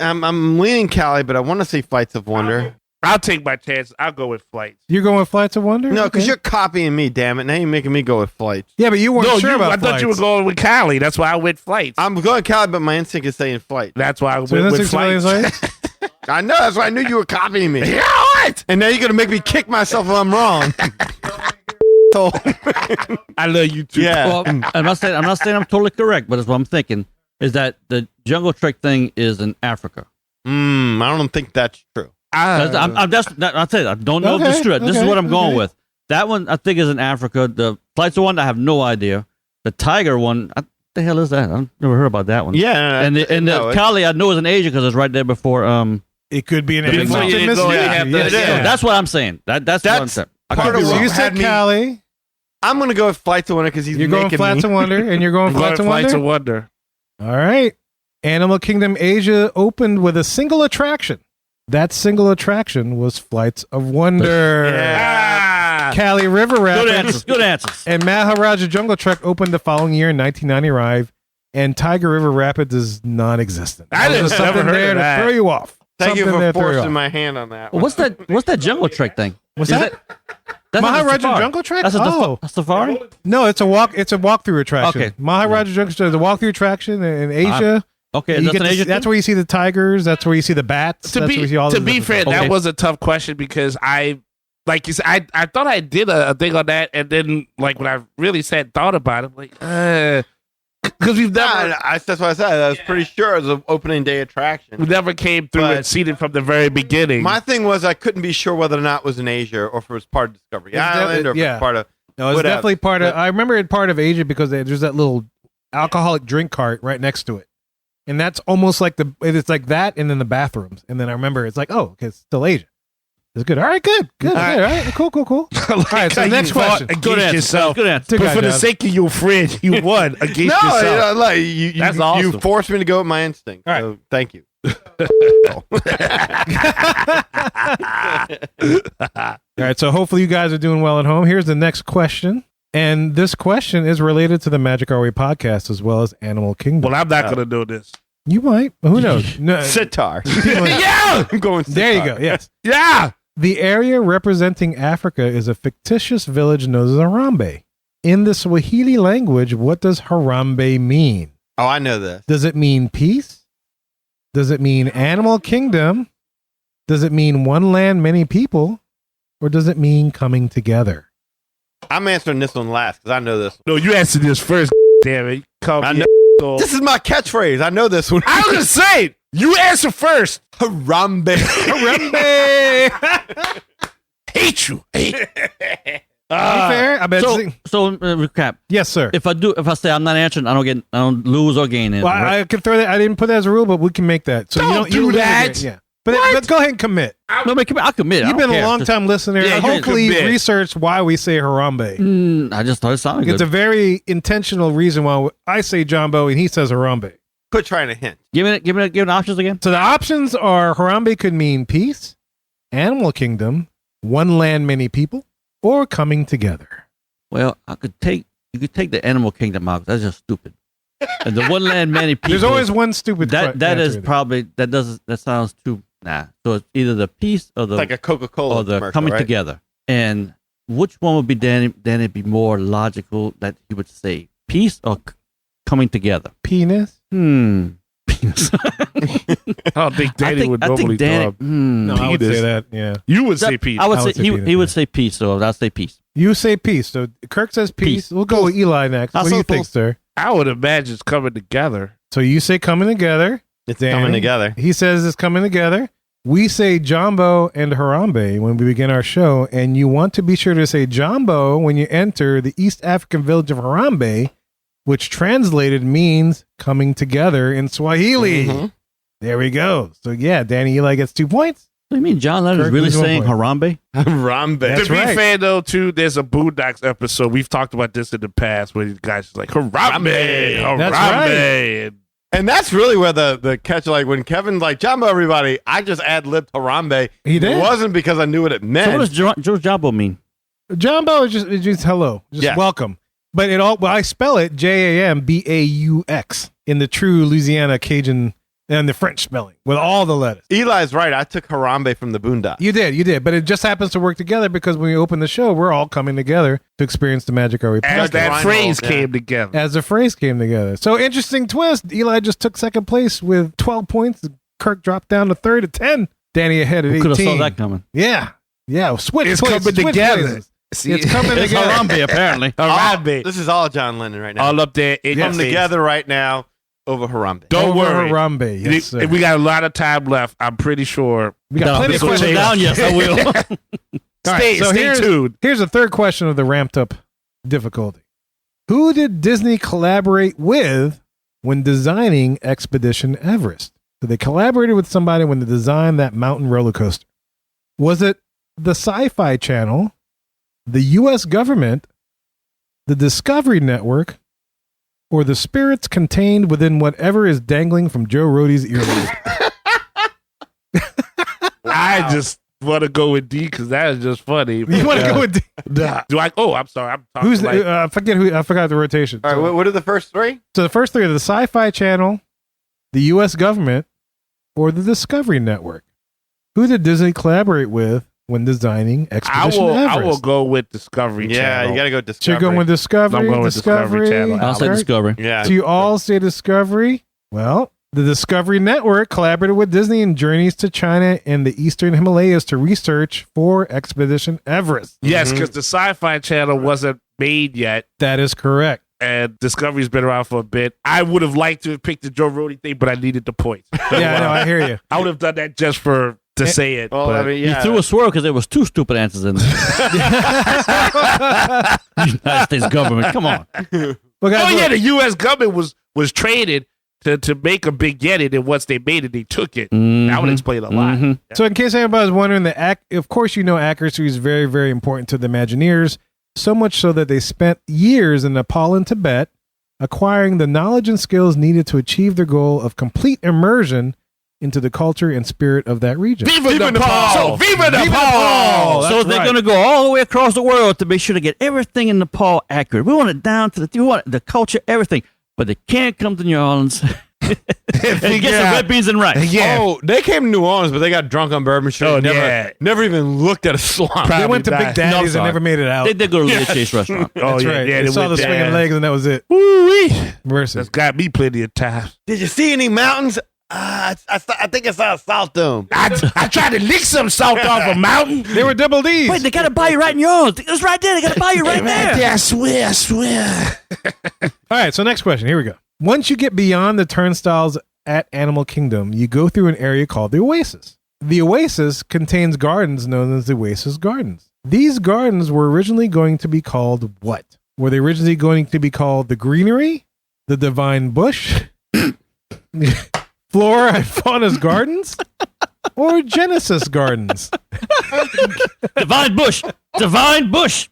I'm leaning Cali, but I want to say Flights of Wonder. I'll take my chance. I'll go with Flights. You're going with Flights of Wonder? No, because Okay. you're copying me, damn it. Now you're making me go with Flights. Yeah, but you weren't No, sure about I thought you were Flights. going with Cali. That's why I went Flights. I'm going Cali, but my instinct is saying Flight. That's why I went So this with is Flights. Flights. I know. That's why I knew you were copying me. Yeah, what? And now you're going to make me kick myself if I'm wrong. So, I love you too. yeah. Well, I'm not saying I'm totally correct, but it's what I'm thinking is that the Jungle Trek thing is in Africa. I don't think that's true. I'm just I'll tell you, I don't know if Okay, it's true. This is okay, what I'm going okay. with. That one I think is in Africa. The Flights of One I have no idea. The Tiger one, what the hell is that? I've never heard about that one. Yeah. And the no, Cali I know is in Asia because it's right there before. It could be an Before animal. you didn't go, you have to- Yes. yeah. So that's what I'm saying. That's what I'm saying. I part could be of So what wrong. you said had me- Cali. I'm going to go with Flights of Wonder because he's You're going making Flights me. of Wonder, and you're going I'm going Flights of Flights Wonder. of Wonder. All right. Animal Kingdom Asia opened with a single attraction. That single attraction was Flights of Wonder. Ah, Cali River Good Rapids answers. Good answers. and Maharaja Jungle Trek opened the following year in 1995, and Tiger River Rapids is non-existent. I There's didn't- never something heard there of to that. throw you off. Thank you Something for there to throw you forcing off. my hand on that Well, one. what's that Jungle Trek thing? What's Is that? That's not a Maharaja safari. Jungle Trek? That's a safari. No, it's a walkthrough attraction. Okay. Maharaja Jungle Trek is a walkthrough attraction in Asia. Okay, You that's get an to Asia. see- that's where you see the tigers. That's where you see the bats. to that's where you see be all to the be different fair, stuff. that was a tough question because like you said, I thought I did a thing on that, and then like when I really sat and thought about it, I'm like, because we've never That's what I said. I was pretty sure it was an opening day attraction. we never came through But- and seen it from the very beginning. My thing was I couldn't be sure whether or not it was in Asia or if it was part of Discovery It's Island or if it yeah. was part of. No, it's whatever. definitely part of. But- I remember it part of Asia because there's that little alcoholic drink cart right next to it, and that's almost like it's like that, and then the bathrooms, and then I remember it's like, oh, okay, it's still Asia. It's good. All right, good. All right, cool. All right, so Like next you fought question. against Good answer. yourself. Good answer. Good But guy, for the John. sake of your friend, you won against No, yourself. like you That's awesome. You forced me to go with my instinct. All right. So thank you. All right, so hopefully you guys are doing well at home. Here's the next question. And this question is related to the Magic Our Way podcast as well as Animal Kingdom. Well, I'm not going to do this. You might. Who knows? No, Sitar. Yeah, I'm going. Sitar. there you go. Yes. yeah. The area representing Africa is a fictitious village known as Harambe. In the Swahili language, what does Harambe mean? Oh, I know this. Does it mean peace? Does it mean animal kingdom? Does it mean one land, many people? Or does it mean coming together? I'm answering this one last because I know this one. No, you answered this first. Damn it. You called I me know. a- This is my catchphrase. I know this one. I was just saying, you answer first. Harambe. Harambe! Hate you. Fair? I bet. So recap. Yes, sir. If I say I'm not answering, I don't lose or gain it. Well, right? I could throw that. I didn't put that as a rule, but we can make that. So Don't you do lose that. again. Yeah. But go ahead and commit. No, but I'll commit. I You've don't been a care. long time listener. Yeah, you Hopefully, you've commit. researched why we say Harambe. I just thought it sounded It's good. a very intentional reason why I say Jumbo and he says Harambe. Quit trying to hint. Give me options again. So the options are Harambe could mean peace, animal kingdom, one land, many people, or coming together. Well, you could take the animal kingdom out. That's just stupid. And the one land many people. There's always one stupid. That answer is there. probably that sounds too So it's either the peace or the It's like a Coca-Cola or the commercial, coming right? together. And which one would be Danny be more logical that he would say peace or coming together? Penis. Penis. I don't think Danny would I normally think Danny. throw No, I would Penis. say that. Yeah. You would say peace. I would I say would say penis, he would say peace. So I'd say peace. You say peace. So Kirk says peace. Peace. We'll go with Eli next. I What do saw you think, both. sir? I would imagine it's coming together. So you say coming together. It's Danny. coming together. He says it's coming together. We say Jumbo and Harambe when we begin our show, and you want to be sure to say Jumbo when you enter the East African village of Harambe, which translated means coming together in Swahili. Mhm. There we go. So yeah, Danny Eli gets 2 points. What do you mean John Lennon is Kirk really loses 1 saying point. Harambe? Harambe. That's to be right. fair, though, too, there's a Boondocks episode. We've talked about this in the past where you guys are like, Harambe, Harambe. That's right. And And that's really where the catch, like when Kevin's like, Jumbo, everybody, I just ad-libbed Harambe. He did. It wasn't because I knew what it So meant. what does Joe Jumbo mean? Jumbo is just hello, just Yeah. welcome. But I spell it Jambaux in the true Louisiana Cajun and the French spelling with all the letters. Eli's right. I took Harambe from the Boondocks. You did. But it just happens to work together because when we open the show, we're all coming together to experience the Magic Our Way as podcast that Reinhold, phrase yeah. came together. as the phrase came together. So interesting twist. Eli just took second place with 12 points. Kirk dropped down to third at 10. Danny ahead at Who 18. could have saw that coming? Yeah. Switch It's places, coming switch together. places. See, It's coming It's together. Harambe, apparently. Harambe. This is all John Lennon right now. All up there. In your Come face. together right now over Harambe. Don't Over worry. Harambe. Yes, sir. If we got a lot of time left, I'm pretty sure. We got plenty of Put it questions. down, yes, I will. All right, so stay tuned. Here's the third question of the ramped up difficulty. Who did Disney collaborate with when designing Expedition Everest? So they collaborated with somebody when they designed that mountain roller coaster. Was it the Sci-Fi Channel, the U.S. government, the Discovery Network, or the spirits contained within whatever is dangling from Joe Rohde's earlobe? I just want to go with D because that is just funny. You want to go with Nah. Do I? Oh, I'm sorry. I'm talking who's like, I forgot the rotation. All right, what are the first three? So the first three are the Sci-Fi Channel, the U.S. government, or the Discovery Network. Who did Disney collaborate with when designing Expedition Everest? I will go with Discovery Yeah, Channel. you got to go So Discovery. you're going with Discovery? I'm going with Discovery Channel. I'll say Kirk? Discovery. Yeah. So you all say Discovery? Well, the Discovery Network collaborated with Disney in journeys to China and the Eastern Himalayas to research for Expedition Everest. Yes, because the Sci-Fi Channel wasn't made yet, That is correct. and Discovery's been around for a bit. I would have liked to have picked the Joe Rohde thing, but I needed the points. So, Yeah, I know. I hear you. I would have done that just to say it. Well, but I mean, yeah. You threw a swirl because there was two stupid answers in there. United States government, come on. Well, guys, oh look, yeah, the U.S. government was traded to make a big get it, and once they made it, they took it. That would explain a lot. Mhm. So in case anybody's wondering, of course you know accuracy is very, very important to the Imagineers, so much so that they spent years in Nepal and Tibet acquiring the knowledge and skills needed to achieve their goal of complete immersion into the culture and spirit of that region. Viva Nepal! Viva Nepal! So they're going to go all the way across the world to make sure to get everything in Nepal accurate. We want it down to we want the culture, everything. But they can't come to New Orleans and get some red beans and rice. Yeah. Oh, they came to New Orleans, but they got drunk on Bourbon Street. Oh, never, yeah. never even looked at a slump. They went to Probably Big Daddy's and sorry. never made it out. They did go to Lily Chase restaurant. Oh That's yeah, right. yeah. they saw the went swinging there. legs and that was it. Woo-wee. Mercy. That's got me plenty of times. Did you see any mountains? I think I saw a salt dome. I tried to lick some salt off a mountain. They were double D's. Wait, they got to buy you right in New Orleans. It was right there. They got to buy you right there. I swear. All right, so next question. Here we go. Once you get beyond the turnstiles at Animal Kingdom, you go through an area called the Oasis. The Oasis contains gardens known as the Oasis Gardens. These gardens were originally going to be called what? Were they originally going to be called the Greenery, the Divine Bush, Flora and Fauna's Gardens, or Genesis Gardens? Divine Bush. Divine Bush.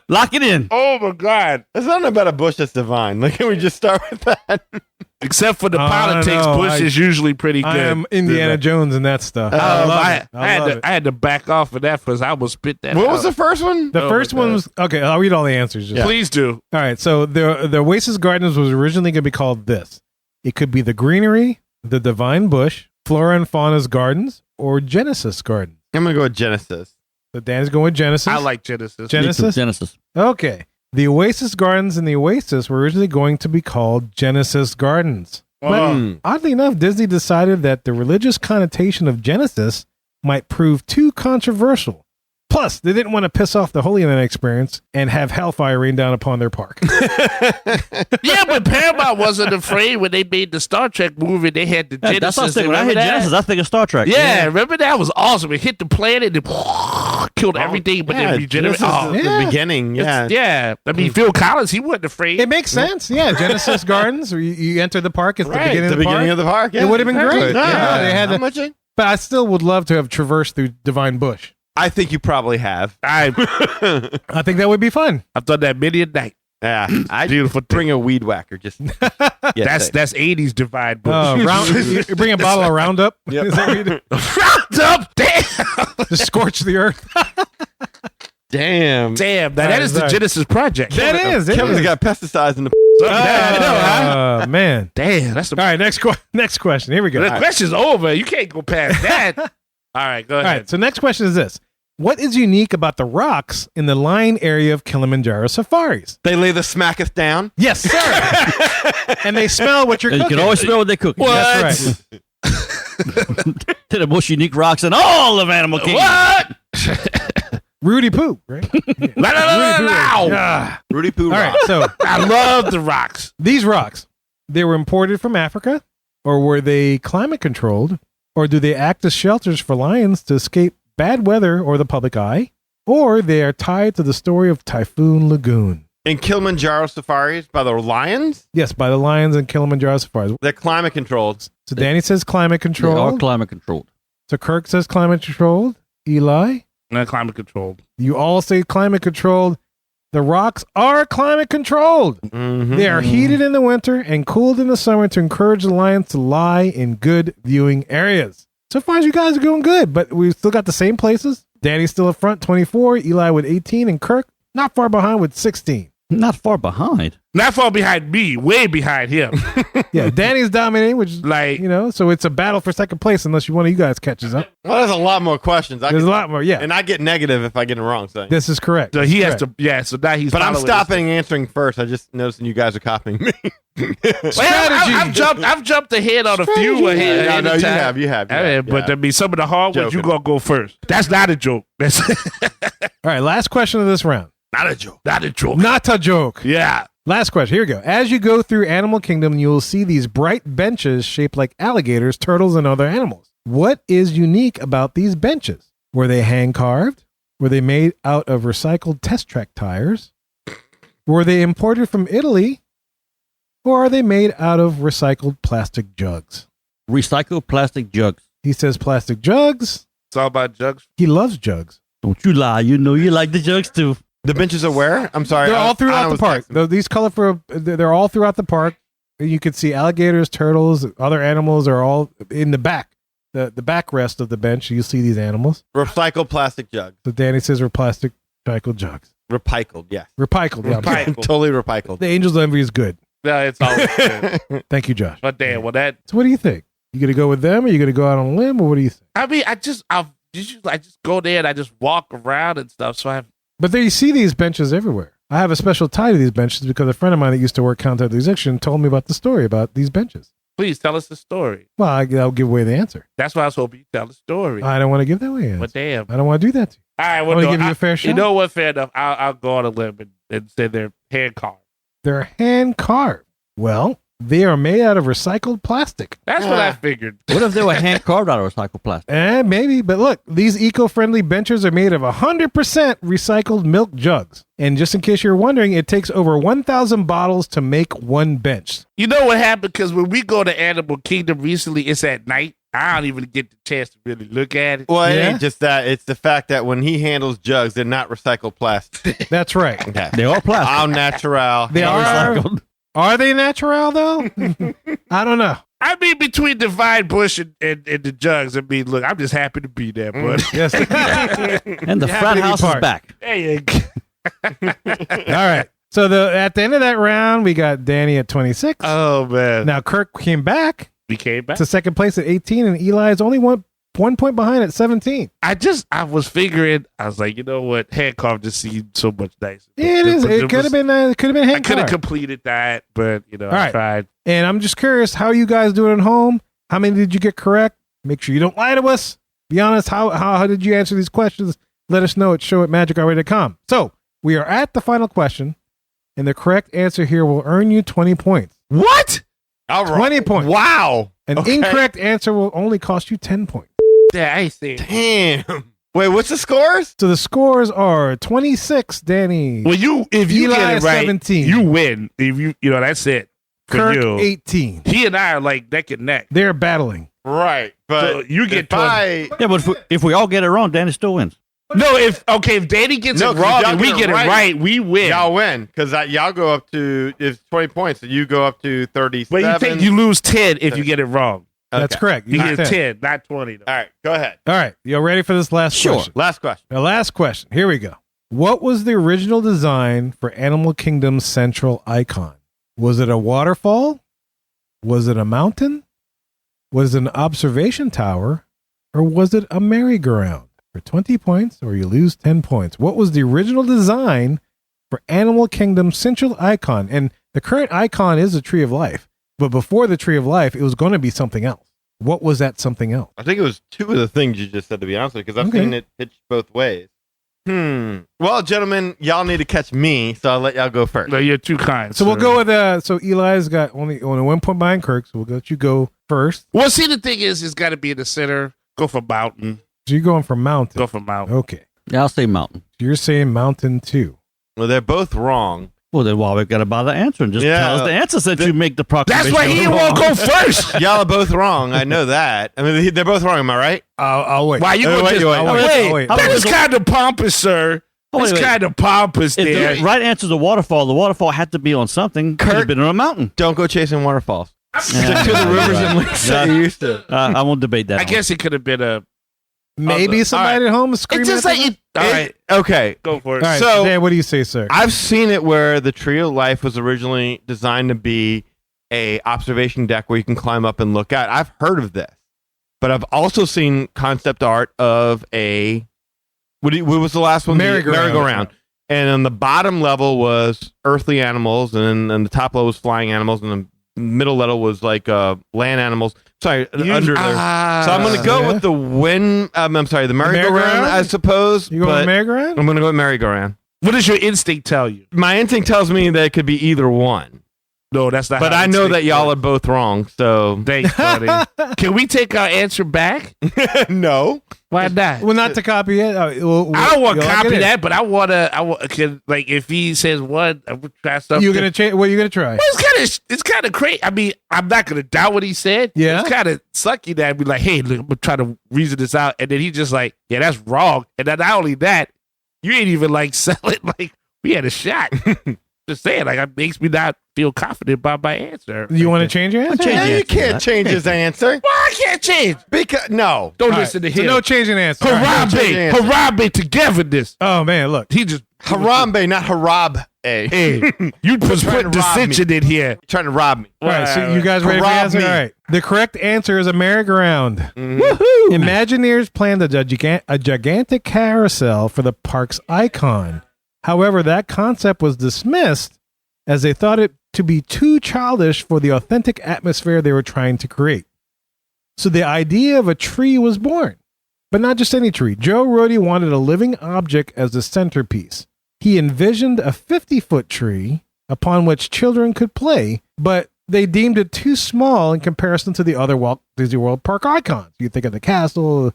Lock it in. Oh my God. There's nothing about a bush that's divine. Like, can we just start with that? Except for the I politics, know. Bush is usually pretty good. I am Indiana Jones and that stuff. I love it. I had to back off of that because I almost spit that What out. was the first one? The first one was okay. I'll read all the answers. Just. Please do. All right. So the Oasis Gardens was originally going to be called this. It could be the Greenery, the Divine Bush, Flora and Fauna's Gardens, or Genesis Garden. I'm gonna go with Genesis. So Dan's going with Genesis. I like Genesis. Genesis. Genesis. Okay. The Oasis Gardens and the Oasis were originally going to be called Genesis Gardens. But oddly enough, Disney decided that the religious connotation of Genesis might prove too controversial. Plus, they didn't want to piss off the Holy Land experience and have hellfire rain down upon their park. Yeah, but Paramount wasn't afraid when they made the Star Trek movie. They had the Genesis. That's what I was thinking. When I Remember hear that? Genesis, I think of Star Trek. Yeah, remember that was awesome. It hit the planet and killed everything, but then regenerated. Genesis is Yeah. the beginning. Yeah. Yeah. I mean, Phil Collins, he wasn't afraid. It makes sense. Yeah, Genesis Gardens, where you enter the park. It's the Right, beginning, The of, the beginning park. of the park. Yeah, It would have been exactly. great. Yeah. They had How the- much? But I still would love to have traversed through Divine Bush. I think you probably have. I've I think that would be fun. done that many a night. Yeah. I Beautiful thing. bring a weed whacker. Just That's 80s Divine Bush. You bring a bottle of Roundup. Yep. Is that what you do? Roundup! Damn! To scorch the earth. damn. Damn, now All that right, is the sorry. Genesis project. That is. It Kevin's is. got pesticides in the. Oh, man. Damn, that's the All right, next question. Here we go. The question's over. You can't go past that. All right, go All ahead. right, so next question is this. What is unique about the rocks in the lion area of Kilimanjaro safaris? They lay the smacketh down. Yes, sir. And they smell what you're You cooking. can always smell what they cook. That's right. To the most unique rocks in all of Animal Kingdom. What? Rudy Poo, right? No. Yeah. Rudy Poo. All right, so I love the rocks. these rocks, they were imported from Africa, or were they climate controlled, or do they act as shelters for lions to escape bad weather or the public eye, or they are tied to the story of Typhoon Lagoon? In Kilimanjaro safaris by the lions, Yes, by the lions in Kilimanjaro safaris. they're climate controlled. So Danny says climate They are controlled. climate controlled. So Kirk says climate controlled. Eli, Not climate controlled. you all say climate controlled. The rocks are climate controlled. Mm-hmm. They are heated in the winter and cooled in the summer to encourage the lions to lie in good viewing areas. So far as you guys are doing good, but we've still got the same places. Danny's still up front, 24, Eli with 18, and Kirk not far behind with 16. Not far behind. Not far behind me, way behind him. Yeah, Danny's dominating, which is, Like- so it's a battle for second place unless one of you guys catches up. Well, there's a lot more questions. There's a lot more, yeah. And I get negative if I get it wrong. So. This is correct. So he has to, so now he's But I'm following stopping answering first. I just noticing you guys are copying me. this. Well, I've jumped ahead on a few ahead. Yeah, no, of you time. have. You have. But I mean, some of the hard ones, you Joking. gonna go first. That's not a joke. That's All right, last question of this round. not a joke. Not a joke. Not a joke. Yeah. Last question. Here we go. As you go through Animal Kingdom, you will see these bright benches shaped like alligators, turtles, and other animals. What is unique about these benches? Were they hand carved? Were they made out of recycled test track tires? Were they imported from Italy? Or are they made out of recycled plastic jugs? Recycled plastic jugs. He says plastic jugs. It's all about jugs. He loves jugs. Don't you lie. You know you like the jugs too. The benches are where? I'm sorry. They're I- all I throughout the was park. texting. These colorful, they're all throughout the park. You can see alligators, turtles, other animals are all in the back. The backrest of the bench, you'll see these animals. Recycled plastic jugs. So Danny says we're plastic recycled jugs. Recycled, yes. Recycled, yeah. Recycled. Totally recycled. The Angel's Envy is good. No, it's always good. Thank you, Josh. But damn, well that So what do you think? You gonna go with them or you gonna go out on a limb or what do you think? I mean, I just go there and I just walk around and stuff. So But there you see these benches everywhere. I have a special tie to these benches because a friend of mine that used to work Contact Musician told me about the story about these benches. please tell us the story. Well, I'll give away the answer. That's why I was hoping you tell the story. I don't want to give that away. But damn. I don't want to do that to you. All right, I well, want to no, give you a fair shot. You know what? Fair enough. I'll go on a limb and say they're hand carved. They're hand carved. Well, they are made out of recycled plastic. That's what I figured. What if they were hand carved out of recycled plastic? Maybe, but look, these eco-friendly benches are made of 100% recycled milk jugs. And just in case you're wondering, it takes over 1,000 bottles to make one bench. You know what happened? Because when we go to Animal Kingdom recently, it's at night. I don't even get the chance to really look at it. Well, it Yeah? ain't just that. It's the fact that when he handles jugs, they're not recycled plastic. That's right. Okay. They are plastic. Au natural. They are recycled. Are they natural though? I don't know. I mean, between Divine Bush and the Jugs, I mean, look, I'm just happy to be there, bud. Yes. And the Happy frat to be house is part. back. There you go. All right. So at the end of that round, we got Danny at 26. Oh, man. Now Kirk came back We came back. to second place at 18, and Eli is only one point behind at 17. I was figuring, I was like, you know what? Handcuff just seemed so much nicer. It is. It could have been. It could have been I hand could have car. completed that, but, you know, All I right. tried. And I'm just curious, how you guys doing at home? How many did you get correct? Make sure you don't lie to us. Be honest. How did you answer these questions? Let us know at show@magicourway.com. So we are at the final question, and the correct answer here will earn you 20 points. What? All right. 20 points. Wow. An Okay. incorrect answer will only cost you 10 points. Yeah, I ain't saying. Damn. Wait, what's the scores? So the scores are 26, Danny. Well, if you Eli get it right, 17. you win. If you know, that's it. For Kirk, you. 18. He and I are like neck and neck. They're battling. Right. But So you get if I, Yeah, but if we all get it wrong, Danny still wins. No, if Danny gets No, it 'cause wrong y'all and we get it get it right, right, we win. y'all win because y'all go up to it's 20 points, so you go up to 37. But you lose 10 if you get it wrong. That's Okay. correct. You got get 10. 10, not 20. Though. All right, go ahead. All right. You ready for this last Sure. question? Last question. The last question. Here we go. What was the original design for Animal Kingdom's central icon? Was it a waterfall? Was it a mountain? Was it an observation tower? Or was it a merry-go-round? For 20 points, or you lose 10 points. What was the original design for Animal Kingdom's central icon? And the current icon is a Tree of Life. But before the Tree of Life, it was going to be something else. What was that something else? I think it was two of the things you just said, to be honest with you, because I've Okay. seen it pitched both ways. Well, gentlemen, y'all need to catch me, so I'll let y'all go first. No, you're too kind. So we'll sir. go with so Eli's got only 1 point behind Kirk, so we'll let you go first. Well, see, the thing is, it's got to be in the center. Go for mountain. So you're going for mountain. Go for mountain. Okay. Yeah, I'll say mountain. So you're saying mountain too. Well, they're both wrong. Well, then why we got to bother answering? Just Yeah. tell us the answer since you make the proclamation. That's why he won't go first. Y'all are both wrong. I know that. I mean, they're both wrong. Am I right? I'll wait. Why you Oh, going wait, to wait, wait, wait. That is kind of pompous, sir. Oh, That's wait, wait. kind of pompous If there. the right answer is a waterfall, the waterfall had to be on something. Could have Kirk- been on a mountain. Don't go chasing waterfalls. Stick Yeah. to the rivers and lakes that you used to. I won't debate that. I guess it could have been a. Maybe somebody at home is screaming. It's just at like them. it. All right, Okay. go for it. All right. So- Dan, what do you say, sir? I've seen it where the Tree of Life was originally designed to be a observation deck where you can climb up and look out. I've heard of this, but I've also seen concept art of a what was the last one? Merry-go-round. Merry-go-round. And on the bottom level was earthly animals, and then the top level was flying animals, and the middle level was like land animals. Sorry, under there. So I'm going to go Yeah. with the the merry-go-round, merry-go-round? I suppose. You going but with merry-go-round? I'm going to go with merry-go-round. What does your instinct tell you? My instinct tells me that it could be either one. No, that's not. But how I know instinct that y'all are works. both wrong, so Thanks, buddy. Can we take our answer back? no. Why not? Well, not to copy it. I don't want to you'll copy get it. that, but I want to. Like if he says one, I would try something. You're gonna change. What are you gonna try? Well, it's kind of crazy. I mean, I'm not gonna doubt what he said. Yeah. It's kind of sucky that I'd be like, hey, look, I'm gonna try to reason this out, and then he just like, yeah, that's wrong. And then not only that, you ain't even like selling. Like we had a shot. Just saying, like it makes me not feel confident about my answer. You want to change your answer? change Yeah, the you answer to can't that. change his answer. Why I can't change? Because no. Don't All listen right, to so him. no changing answer. All right. change the answer. Harambe togetherness. Oh man, look. He just Harambe, not Harab. Hey, you was trying to putting rob me. dissension in here. Trying to rob me. All right, so you guys ready for the Rob answer? me. All right. The correct answer is a merry-go-round. Woohoo! Imagineers planned a gigantic carousel for the park's icon. However, that concept was dismissed as they thought it to be too childish for the authentic atmosphere they were trying to create. So the idea of a tree was born, but not just any tree. Joe Rohde wanted a living object as the centerpiece. He envisioned a 50-foot tree upon which children could play, but they deemed it too small in comparison to the other Walt Disney World park icons. You think of the castle,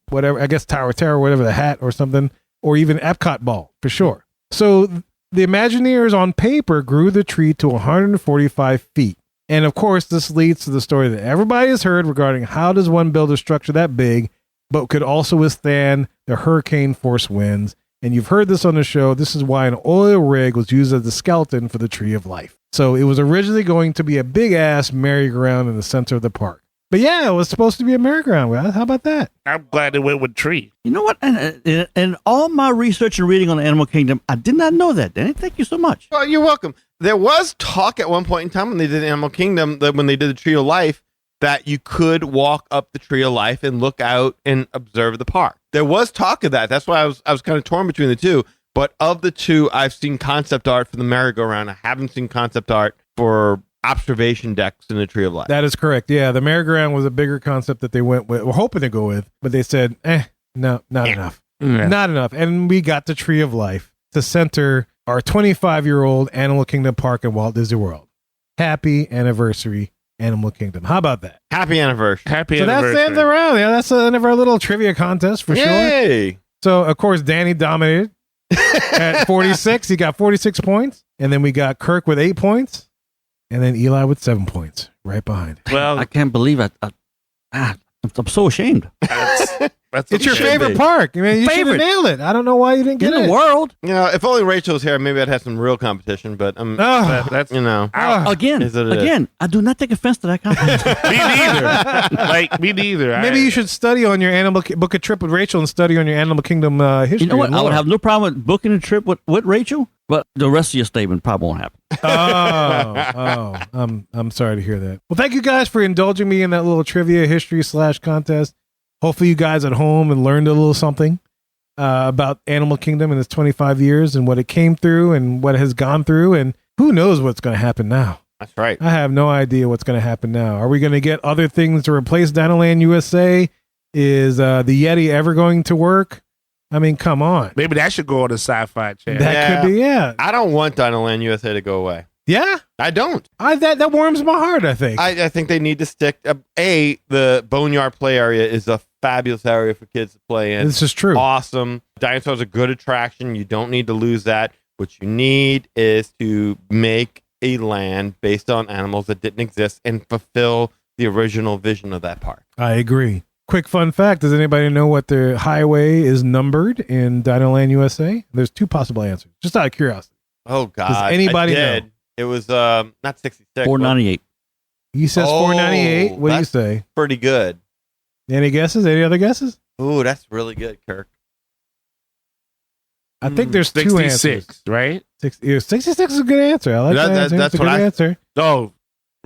whatever, I guess Tower of Terror, whatever, the hat or something, or even Epcot Ball, for sure. So the Imagineers on paper grew the tree to 145 feet. And of course, this leads to the story that everybody has heard regarding how does one build a structure that big, but could also withstand the hurricane force winds. And you've heard this on the show. This is why an oil rig was used as the skeleton for the Tree of Life. So it was originally going to be a big-ass merry-go-round in the center of the park. But yeah, it was supposed to be a merry-go-round. How about that? I'm glad they went with tree. You know what? And all my research and reading on the Animal Kingdom, I did not know that, Danny. Thank you so much. Well, you're welcome. There was talk at one point in time when they did Animal Kingdom, that when they did the Tree of Life, that you could walk up the Tree of Life and look out and observe the park. There was talk of that. That's why I was kind of torn between the two. But of the two, I've seen concept art for the merry-go-round. I haven't seen concept art for observation decks in the Tree of Life. That is correct. Yeah, the merry-go-round was a bigger concept that they were hoping to go with, but they said, no, not enough. Yeah. Not enough. And we got the Tree of Life to center our 25-year-old Animal Kingdom park in Walt Disney World. Happy anniversary, Animal Kingdom. How about that? Happy anniversary. Happy So anniversary. that's the end of the round. Yeah, that's the end of our little trivia contest for sure. Yay! So, of course, Danny dominated at 46. He got 46 points. And then we got Kirk with 8 points. And then Eli with 7 points right behind. Well, I can't believe I'm so ashamed. that's It's your okay. favorite park. I mean, you should have Favorite. nailed it. I don't know why you didn't get In it. the world. You know, if only Rachel was here, maybe I'd have some real competition. But That's you know, Again, Is it a- again, I do not take offense to that comment. me neither. Like me neither. Maybe you should study on your book a trip with Rachel and study on your Animal Kingdom history. You know what? and I would lore. have no problem with booking a trip with Rachel, but the rest of your statement probably won't happen. I'm sorry to hear that. Well, thank you guys for indulging me in that little trivia history / contest. Hopefully you guys at home and learned a little something about Animal Kingdom in its 25 years and what it came through and what it has gone through. And who knows what's going to happen now. that's right. I have no idea what's going to happen now. Are we going to get other things to replace Dinoland USA? Is the Yeti ever going to work? I mean, come on. Maybe that should go on the Sci-Fi Channel. That could be, yeah. I don't want Dinoland USA to go away. Yeah? I don't. That warms my heart, I think. I think they need to stick. The Boneyard Play Area is a fabulous area for kids to play in. This is true. Awesome. Dinosaurs are a good attraction. You don't need to lose that. What you need is to make a land based on animals that didn't exist and fulfill the original vision of that park. I agree. Quick fun fact. Does anybody know what the highway is numbered in Dinoland USA? There's 2 possible answers. Just out of curiosity. Oh, God. Does anybody I did. know? It was not 66. 498. He says Oh, 498. What do you that's- say? Pretty good. Any guesses? Any other guesses? Ooh, that's really good, Kirk. I think there's 2 answers. 66, right? 66 is a good answer. I like that. That's That's a good what I- answer. Oh,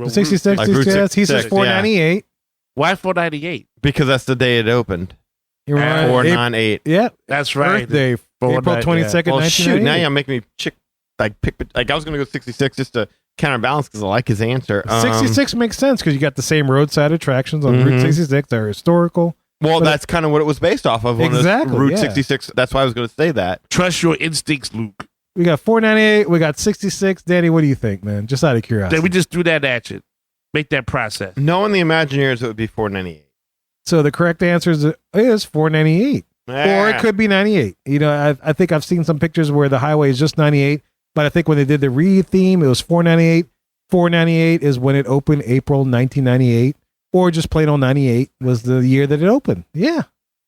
66, Like Route yes. He says 66, 498. why 498? Because that's the day it opened. You're right. 498. Yeah. That's right. Birthday, April 22nd, Well, shoot, now 1998. you're making me pick. I was going to go 66 just to counterbalance because I like his answer. 66 makes sense because you got the same roadside attractions on Route Mhm. 66 that are historical. Well, But- that's kind of what it was based off of. Exactly, Route yeah. 66. That's why I was going to say that. Trust your instincts, Luke. We got 498. We got 66. Danny, what do you think, man? Just out of curiosity. Then we just do that at you. Make that process. Knowing the Imagineers, it would be 498. So the correct answer is 498. Or it could be 98. You know, I think I've seen some pictures where the highway is just 98, but I think when they did the re-theme, it was 498. 498 is when it opened, April 1998, or just plain old 98 was the year that it opened. Yeah.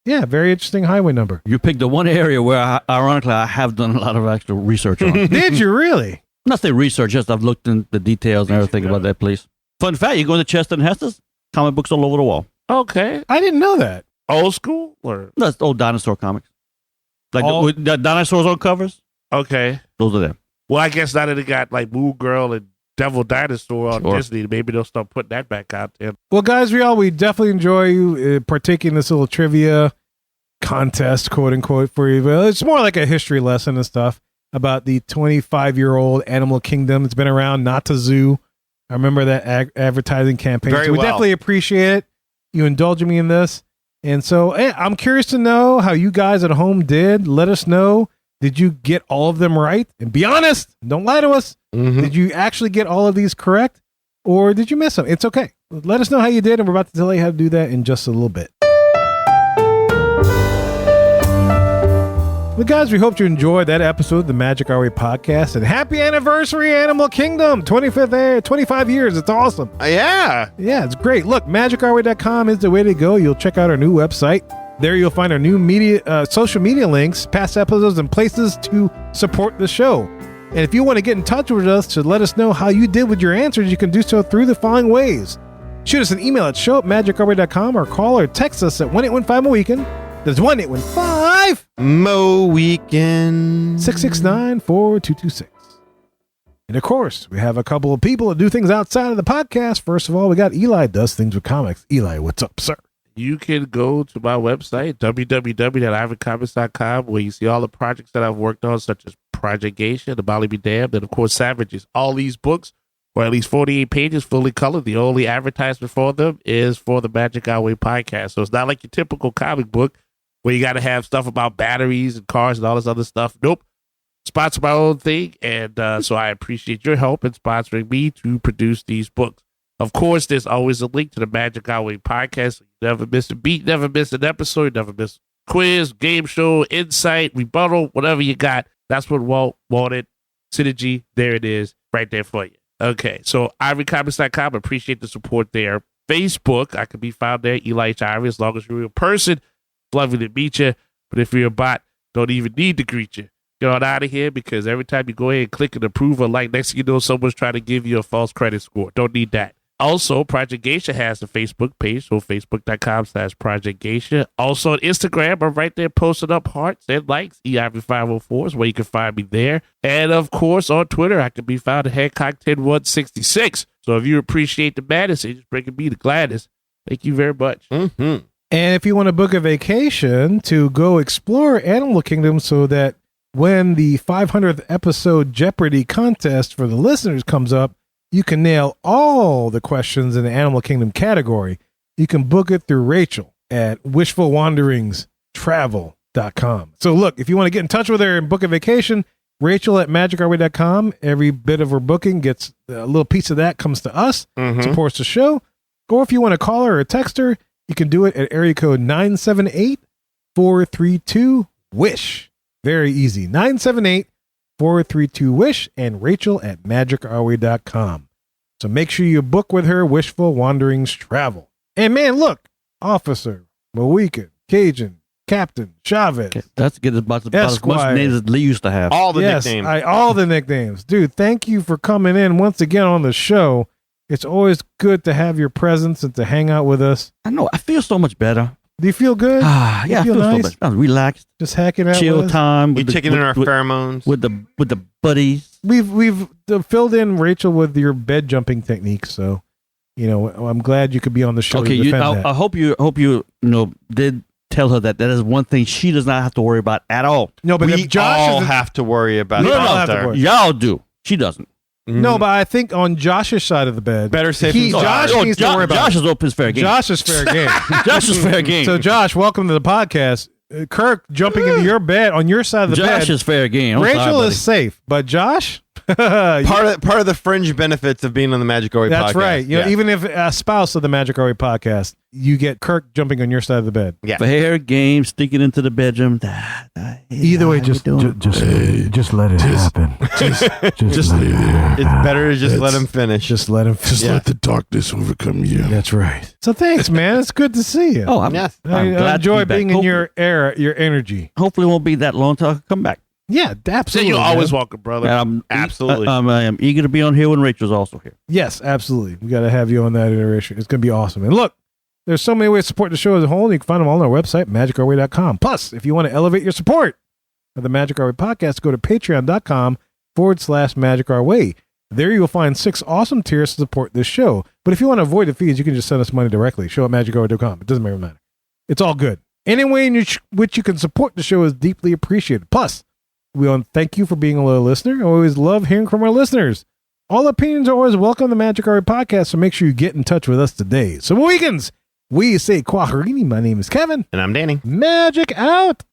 Yeah, very interesting highway number. You picked the one area where, ironically, I have done a lot of actual research on. Did you really? Not say research, just I've looked in the details and everything about that place. Fun fact, you go to Chester and Hester's, comic books all over the wall. Okay. I didn't know that. Old school or That's old dinosaur comics. Like All- with the dinosaurs on covers, okay. those are them. Well, I guess now that they got like Moon Girl and Devil Dinosaur on Sure. Disney, maybe they'll start putting that back out there. Well, guys, we definitely enjoy you partaking in this little trivia contest, quote unquote, for you. But it's more like a history lesson and stuff about the 25-year-old Animal Kingdom. It's been around, not to zoo. I remember that advertising campaign. Very So we well. definitely appreciate it. You indulging me in this. And so I'm curious to know how you guys at home did. Let us know. Did you get all of them right? And be honest. Don't lie to us. Mhm. Did you actually get all of these correct? Or did you miss them? It's okay. Let us know how you did, and we're about to tell you how to do that in just a little bit. Well, guys, we hope you enjoyed that episode of the Magic Our Way podcast. And happy anniversary, Animal Kingdom! 25 years. It's awesome. Yeah. Yeah, it's great. Look, magicourway.com is the way to go. You'll check out our new website. There you'll find our new social media links, past episodes, and places to support the show. And if you want to get in touch with us to let us know how you did with your answers, you can do so through the following ways. Shoot us an email at show@magicourway.com or call or text us at 1-815-MOWEEKEND. That's 1-815-MOWEEKEND 669-4226. And of course, we have a couple of people that do things outside of the podcast. First of all, we got Eli Does Things with Comics. Eli, what's up, sir? You can go to my website, www.ivorycomics.com, where you see all the projects that I've worked on, such as Project Geisha, The Molly Be Damned, and of course, Savages. All these books, or at least 48 pages, fully colored. The only advertisement for them is for the Magic Our Way podcast. So it's not like your typical comic book where you got to have stuff about batteries and cars and all this other stuff. Nope. Sponsor my own thing, and so I appreciate your help in sponsoring me to produce these books. Of course, there's always a link to the Magic Our Way podcast. So you never miss a beat, never miss an episode, never miss a quiz, game show, insight, rebuttal, whatever you got. That's what Walt wanted. Synergy, there it is, right there for you. Okay, so ivorycomics.com, appreciate the support there. Facebook, I can be found there, Eli H. Ivory, as long as you're a real person. It's lovely to meet you, but if you're a bot, don't even need to greet you. Get on out of here, because every time you go ahead and click an approve or like, next thing you know, someone's trying to give you a false credit score. Don't need that. Also, Project Geisha has a Facebook page, so facebook.com/Project Geisha. Also on Instagram, I'm right there posting up hearts and likes. EIV504 is where you can find me there. And of course, on Twitter, I can be found at Hancock10166. So if you appreciate the madness, you're just bringing me the gladness. Thank you very much. Mm-hmm. And if you want to book a vacation to go explore Animal Kingdom so that when the 500th episode Jeopardy contest for the listeners comes up, you can nail all the questions in the Animal Kingdom category. You can book it through Rachel at wishfulwanderingstravel.com. So look, if you want to get in touch with her and book a vacation, Rachel at magicourway.com. Every bit of her booking gets a little piece of that comes to us, supports the show. Or if you want to call her or text her, you can do it at area code 978-432-WISH. Very easy. 978-432-WISH and Rachel at magicourway.com. So make sure you book with her Wishful Wanderings Travel. And man, look, Officer, Mohican, Cajun, Captain, Chavez. Okay, that's good about as much names as Lee used to have. All the nicknames. All the nicknames. Dude, thank you for coming in once again on the show. It's always good to have your presence and to hang out with us. I know. I feel so much better. Do you feel good? Yeah, I feel nice? so better. I'm relaxed. Just hacking out. Chill time. You're taking in our pheromones with the buddies. We've filled in Rachel with your bed jumping techniques, so I'm glad you could be on the show. Okay, I hope you did tell her that is one thing she does not have to worry about at all. No, but we all have to worry about it. Y'all do. She doesn't. No, but I think on Josh's side of the bed, better safe than sorry. Josh needs to worry about. Josh is open fair game. Josh is fair game. Josh is fair game. So Josh, welcome to the podcast. Kirk jumping into your bed on your side of the bed. Josh is fair game. Rachel is safe, but Josh. part of the fringe benefits of being on the Magic Our Way podcast. That's right. Even if a spouse of the Magic Our Way podcast, you get Kirk jumping on your side of the bed. Yeah. Fair game, sneaking into the bedroom. Either way, just let it happen. Just it's better to just let him finish. Just let him. Let the darkness overcome you. That's right. So thanks, man. It's good to see you. Oh, I'm I enjoy being in your energy. Hopefully, it won't be that long till I come back. Yeah, absolutely. You're always welcome, brother. Absolutely. I'm eager to be on here when Rachel's also here. Yes, absolutely. We got to have you on that iteration. It's going to be awesome. And look, there's so many ways to support the show as a whole. And you can find them all on our website, magicourway.com. Plus, if you want to elevate your support of the Magic Our Way podcast, go to patreon.com/Magic Our Way. There you will find 6 awesome tiers to support this show. But if you want to avoid the fees, you can just send us money directly. Show at magicourway.com. It doesn't matter. It's all good. Any way in which you can support the show is deeply appreciated. Plus, we want to thank you for being a loyal listener. I always love hearing from our listeners. All opinions are always welcome on the Magic Our Way podcast, so make sure you get in touch with us today. So, weekends, we say Quaharini. My name is Kevin. And I'm Danny. Magic out.